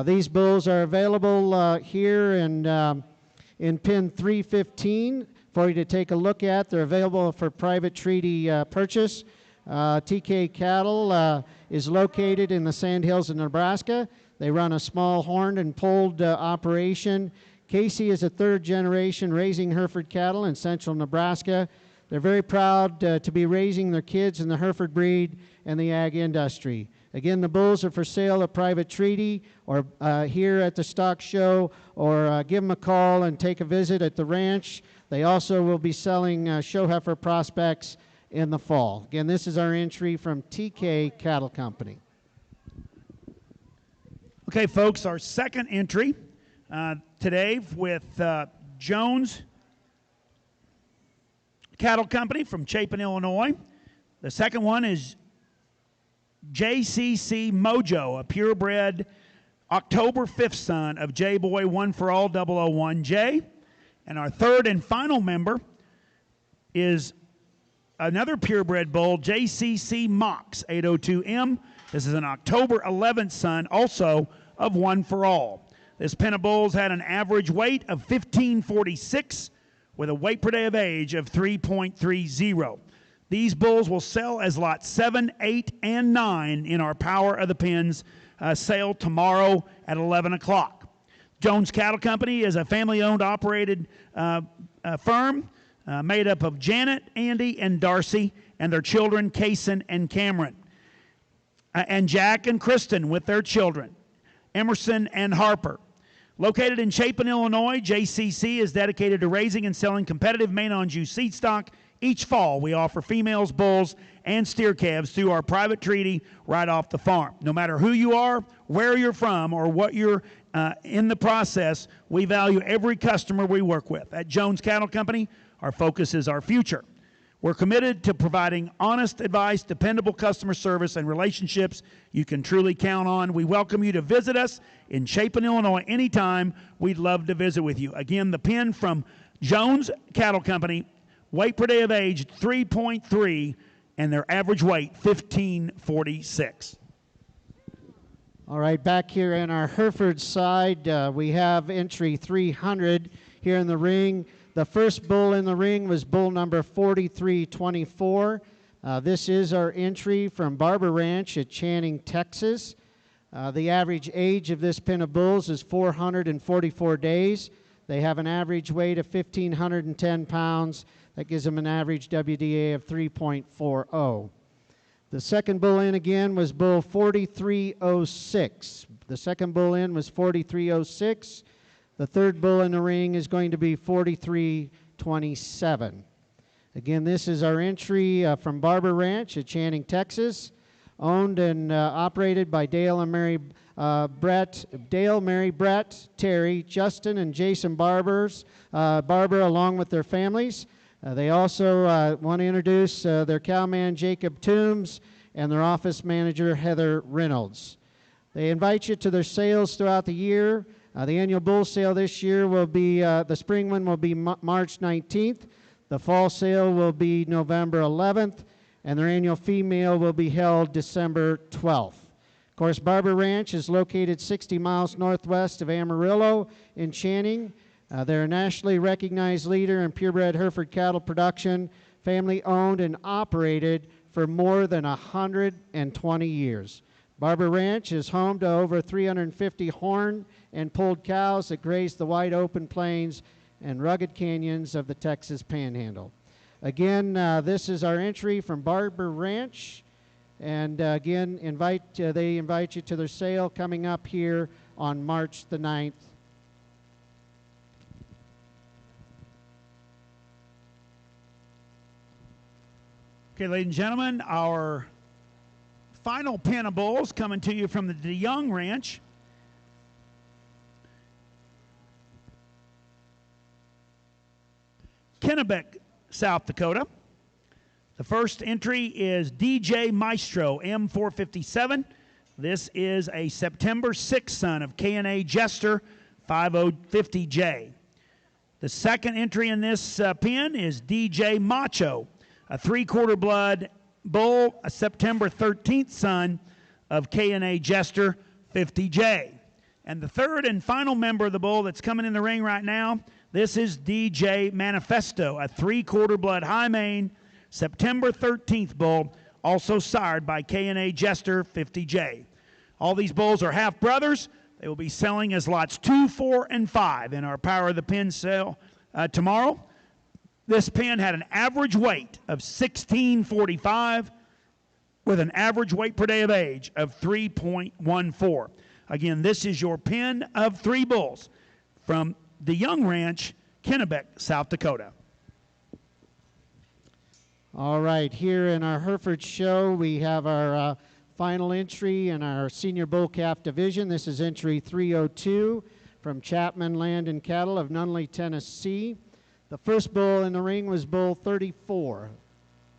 These bulls are available here in pen 315 for you to take a look at. They're available for private treaty purchase. TK Cattle is located in the Sandhills of Nebraska. They run a small horned and polled operation. Casey is a third generation raising Hereford cattle in central Nebraska. They're very proud to be raising their kids in the Hereford breed and the ag industry. Again, the bulls are for sale at private treaty or here at the stock show, or give them a call and take a visit at the ranch. They also will be selling show heifer prospects in the fall. Again, this is our entry from TK Cattle Company. Okay, folks, our second entry today with Jones Cattle Company from Chapin, Illinois. The second one is JCC Mojo, a purebred October 5th son of J-Boy One for All 001J. And our third and final member is another purebred bull, JCC Mox 802M. This is an October 11th son, also of One for All. This pen of bulls had an average weight of 1546 with a weight per day of age of 3.30. These bulls will sell as lots 7, 8, and 9 in our Power of the Pens sale tomorrow at 11 o'clock. Jones Cattle Company is a family-owned, operated firm made up of Janet, Andy, and Darcy, and their children, Kaysen and Cameron, and Jack and Kristen with their children, Emerson and Harper. Located in Chapin, Illinois, JCC is dedicated to raising and selling competitive Maine-Anjou seed stock. Each fall, we offer females, bulls, and steer calves through our private treaty right off the farm. No matter who you are, where you're from, or what you're in the process, we value every customer we work with. At Jones Cattle Company, our focus is our future. We're committed to providing honest advice, dependable customer service, and relationships you can truly count on. We welcome you to visit us in Chapin, Illinois anytime. We'd love to visit with you. Again, the pen from Jones Cattle Company, weight per day of age 3.3, and their average weight 1546. All right, back here in our Hereford side, we have entry 300 here in the ring. The first bull in the ring was bull number 4324. This is our entry from Barber Ranch at Channing, Texas. The average age of this pen of bulls is 444 days. They have an average weight of 1,510 pounds. That gives them an average WDA of 3.40. The second bull in again was bull 4306. The second bull in was 4306. The third bull in the ring is going to be 4327. Again, this is our entry from Barber Ranch at Channing, Texas, owned and operated by Dale and Mary Brett, Dale, Mary, Brett, Terry, Justin, and Jason Barber, along with their families. They also want to introduce their cowman, Jacob Toombs, and their office manager, Heather Reynolds. They invite you to their sales throughout the year. The annual bull sale this year will be, the spring one will be March 19th. The fall sale will be November 11th, and their annual female will be held December 12th. Of course, Barber Ranch is located 60 miles northwest of Amarillo in Channing. They're a nationally recognized leader in purebred Hereford cattle production, family owned and operated for more than 120 years. Barber Ranch is home to over 350 horned and pulled cows that graze the wide open plains and rugged canyons of the Texas Panhandle. Again, this is our entry from Barber Ranch, and again, they invite you to their sale coming up here on March the 9th. Okay, ladies and gentlemen, our final pen of bulls coming to you from the DeYoung Ranch. Kennebec, South Dakota. The first entry is DJ Maestro M457. This is a September 6th son of K&A Jester 5050J. The second entry in this pen is DJ Macho, a 3/4 blood bull, a September 13th son of K&A Jester 50J. And the third and final member of the bull that's coming in the ring right now, this is DJ Manifesto, a 3/4 blood high main, September 13th bull, also sired by K&A Jester 50J. All these bulls are half brothers. They will be selling as lots 2, 4, and 5 in our Power of the Pen sale tomorrow. This pen had an average weight of 1645 with an average weight per day of age of 3.14. Again, this is your pen of 3 bulls from DeYoung Ranch, Kennebec, South Dakota. All right, here in our Hereford show, we have our final entry in our senior bull calf division. This is entry 302 from Chapman Land and Cattle of Nunley, Tennessee. The first bull in the ring was bull 34.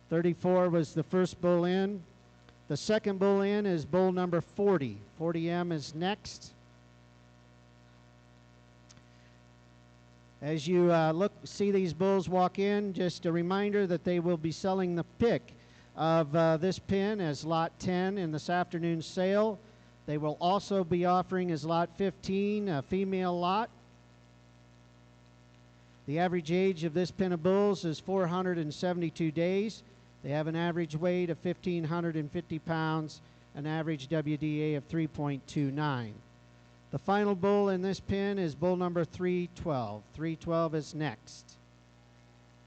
34 was the first bull in. The second bull in is bull number 40. 40M is next. As you see these bulls walk in, just a reminder that they will be selling the pick of this pen as lot 10 in this afternoon's sale. They will also be offering as lot 15, a female lot. The average age of this pen of bulls is 472 days. They have an average weight of 1,550 pounds, an average WDA of 3.29. The final bull in this pen is bull number 312. 312 is next.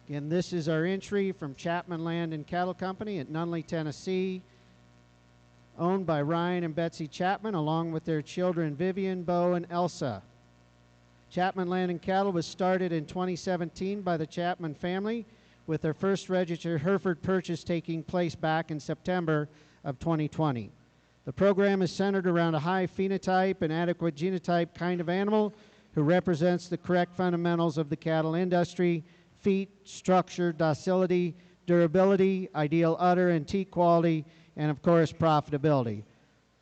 Again, this is our entry from Chapman Land and Cattle Company at Nunley, Tennessee, owned by Ryan and Betsy Chapman, along with their children Vivian, Bo, and Elsa. Chapman Land and Cattle was started in 2017 by the Chapman family, with their first registered Hereford purchase taking place back in September of 2020. The program is centered around a high phenotype and adequate genotype kind of animal who represents the correct fundamentals of the cattle industry: feet, structure, docility, durability, ideal udder and teat quality, and of course profitability.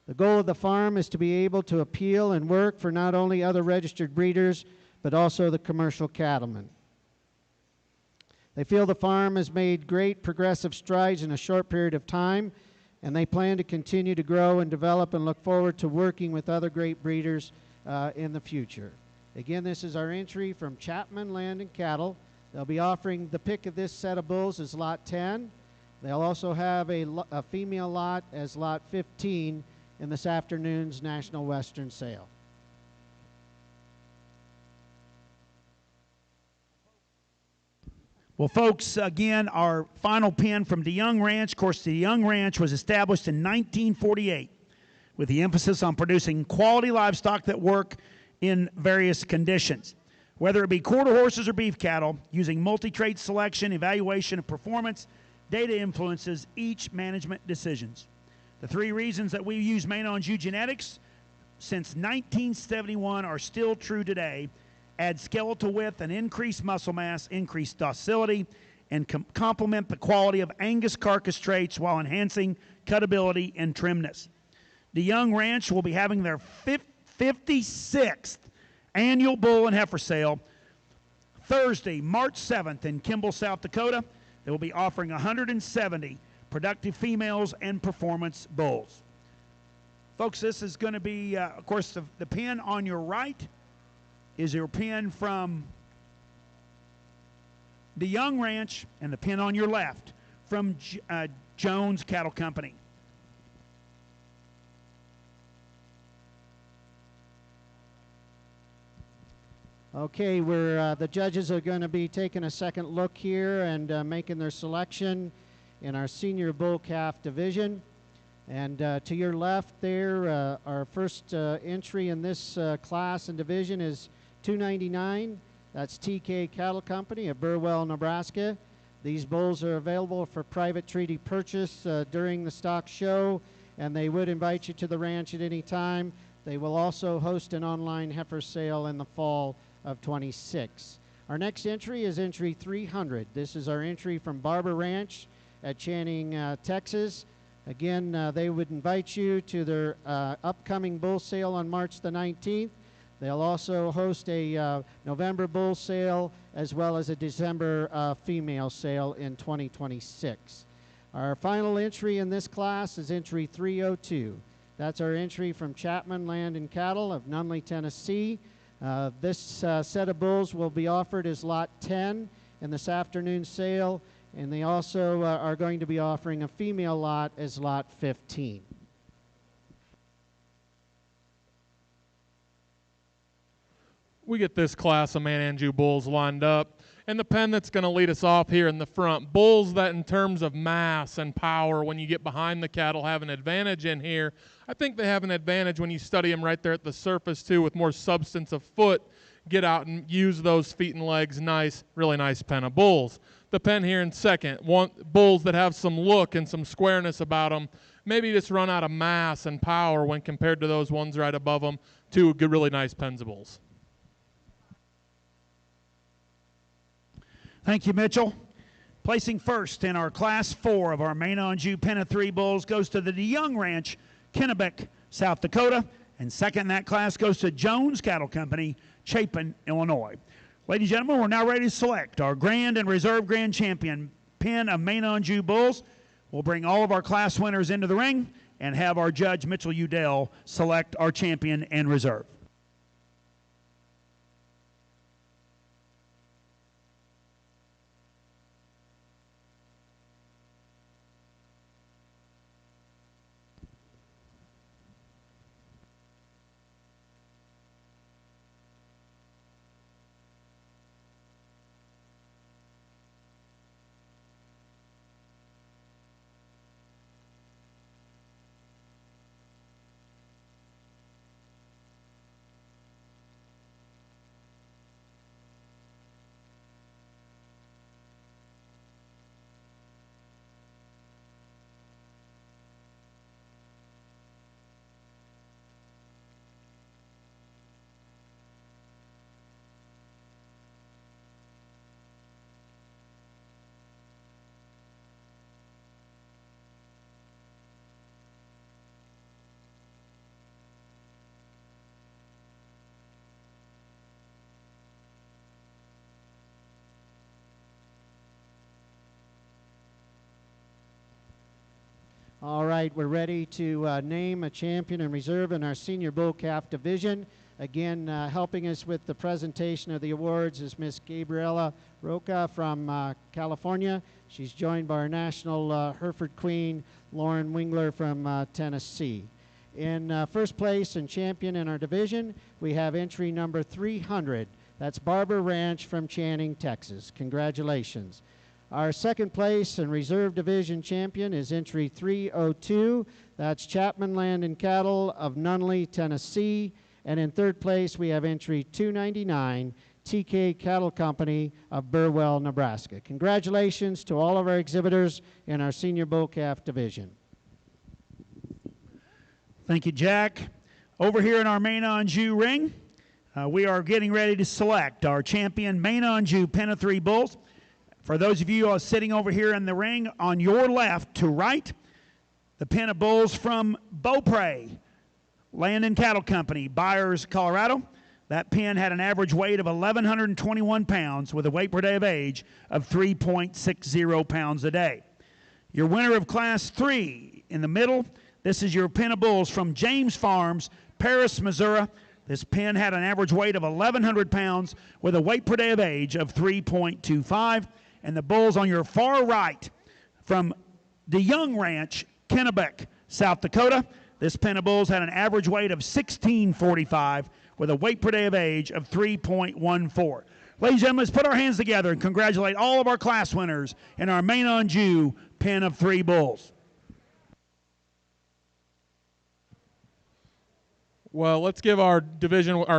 The goal of the farm is to be able to appeal and work for not only other registered breeders, but also the commercial cattlemen. They feel the farm has made great progressive strides in a short period of time, and they plan to continue to grow and develop and look forward to working with other great breeders in the future. Again, this is our entry from Chapman Land and Cattle. They'll be offering the pick of this set of bulls as lot 10. They'll also have a female lot as lot 15 in this afternoon's National Western Sale. Well, folks, again, our final pen from DeYoung Ranch. Of course, the DeYoung Ranch was established in 1948 with the emphasis on producing quality livestock that work in various conditions. Whether it be quarter horses or beef cattle, using multi-trait selection, evaluation, and performance, data influences each management decisions. The 3 reasons that we use Maine-Anjou genetics: since 1971 are still true today. Add skeletal width and increased muscle mass, increased docility, and complement the quality of Angus carcass traits while enhancing cutability and trimness. DeYoung Ranch will be having their 56th annual bull and heifer sale Thursday, March 7th in Kimball, South Dakota. They will be offering 170 productive females and performance bulls. Folks, this is going to be, of course, the pin on your right is your pin from DeYoung Ranch, and the pin on your left from Jones Cattle Company. Okay, the judges are going to be taking a second look here and making their selection in our senior bull calf division. And to your left there, our first entry in this class and division is 299. That's TK Cattle Company of Burwell, Nebraska. These bulls are available for private treaty purchase during the stock show, and they would invite you to the ranch at any time. They will also host an online heifer sale in the fall of 26. Our next entry is entry 300. This is our entry from Barber Ranch at Channing, Texas. Again, they would invite you to their upcoming bull sale on March the 19th. They'll also host a November bull sale as well as a December female sale in 2026. Our final entry in this class is entry 302. That's our entry from Chapman Land and Cattle of Nunley, Tennessee. This set of bulls will be offered as Lot 10 in this afternoon sale, and they also are going to be offering a female lot as Lot 15. We get this class of Maine-Anjou bulls lined up, and the pen that's going to lead us off here in the front. Bulls that in terms of mass and power, when you get behind the cattle, have an advantage in here. I think they have an advantage when you study them right there at the surface too, with more substance of foot. Get out and use those feet and legs. Nice, really nice pen of bulls. The pen here in second, bulls that have some look and some squareness about them. Maybe just run out of mass and power when compared to those ones right above them. Two good, really nice pens of bulls. Thank you, Mitchell. Placing first in our Class 4 of our Maine-Anjou Pen of 3 bulls goes to the DeYoung Ranch, Kennebec, South Dakota. And second in that class goes to Jones Cattle Company, Chapin, Illinois. Ladies and gentlemen, we're now ready to select our Grand and Reserve Grand Champion Pen of Maine-Anjou bulls. We'll bring all of our class winners into the ring and have our judge, Mitchell Udell, select our champion and reserve. All right, we're ready to name a champion and reserve in our senior bull calf division. Again, helping us with the presentation of the awards is Miss Gabriela Roca from California. She's joined by our national Hereford Queen, Lauren Wingler from Tennessee. In first place and champion in our division, we have entry number 300. That's Barber Ranch from Channing, Texas. Congratulations. Our second place and reserve division champion is entry 302. That's Chapman Land and Cattle of Nunley, Tennessee. And in third place, we have entry 299, TK Cattle Company of Burwell, Nebraska. Congratulations to all of our exhibitors in our senior bull calf division. Thank you, Jack. Over here in our Maine-Anjou ring, we are getting ready to select our champion Maine-Anjou Pen of 3 Bulls. For those of you sitting over here in the ring, on your left to right, the Pen of Bulls from Beaupre Land and Cattle Company, Byers, Colorado. That pen had an average weight of 1,121 pounds with a weight per day of age of 3.60 pounds a day. Your winner of Class 3 in the middle, this is your Pen of Bulls from James Farms, Paris, Missouri. This pen had an average weight of 1,100 pounds with a weight per day of age of 3.25. And the Bulls on your far right from DeYoung Ranch, Kennebec, South Dakota. This Pen of Bulls had an average weight of 1645 with a weight per day of age of 3.14. Ladies and gentlemen, let's put our hands together and congratulate all of our class winners in our Maine-Anjou Pen of 3 Bulls. Well, let's give our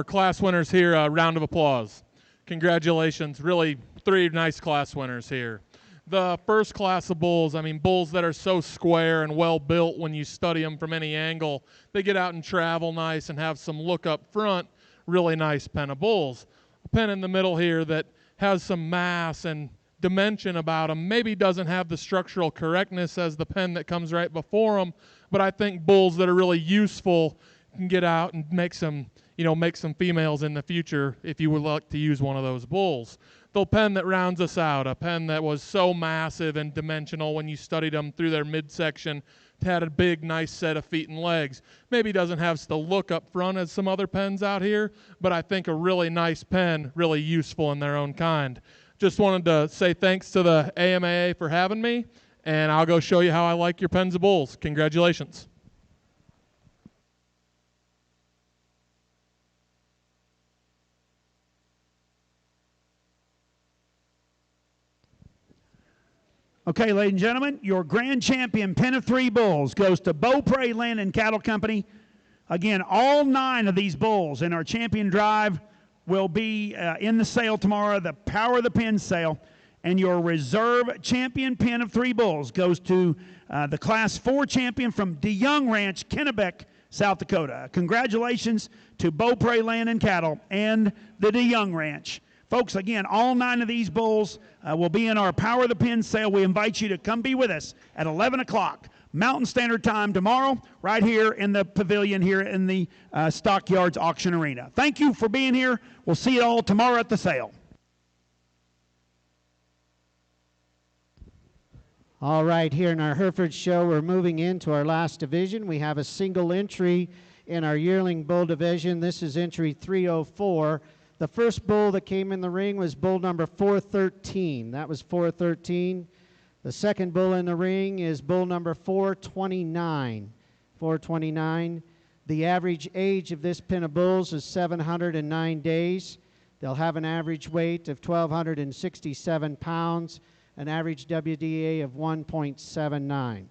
class winners here a round of applause. Congratulations, really 3 nice class winners here. The first class of bulls, bulls that are so square and well built when you study them from any angle. They get out and travel nice and have some look up front, really nice pen of bulls. A pen in the middle here that has some mass and dimension about them, maybe doesn't have the structural correctness as the pen that comes right before them, but I think bulls that are really useful can get out and make some females in the future if you would like to use one of those bulls. The pen that rounds us out, a pen that was so massive and dimensional when you studied them through their midsection, had a big, nice set of feet and legs. Maybe doesn't have the look up front as some other pens out here, but I think a really nice pen, really useful in their own kind. Just wanted to say thanks to the AMAA for having me, and I'll go show you how I like your pens of bulls. Congratulations. Okay, ladies and gentlemen, your grand champion Pen of 3 Bulls goes to Beaupre Land and Cattle Company. Again, all 9 of these bulls in our champion drive will be in the sale tomorrow, the Power of the Pen sale. And your reserve champion Pen of 3 Bulls goes to the Class 4 champion from DeYoung Ranch, Kennebec, South Dakota. Congratulations to Beaupre Land and Cattle and the DeYoung Ranch. Folks, again, all 9 of these bulls will be in our Power of the Pen sale. We invite you to come be with us at 11 o'clock Mountain Standard Time tomorrow, right here in the pavilion here in the Stockyards Auction Arena. Thank you for being here. We'll see you all tomorrow at the sale. All right, here in our Hereford show, we're moving into our last division. We have a single entry in our yearling bull division. This is entry 304. The first bull that came in the ring was bull number 413. That was 413. The second bull in the ring is bull number 429. 429. The average age of this pen of bulls is 709 days. They'll have an average weight of 1,267 pounds, an average WDA of 1.79.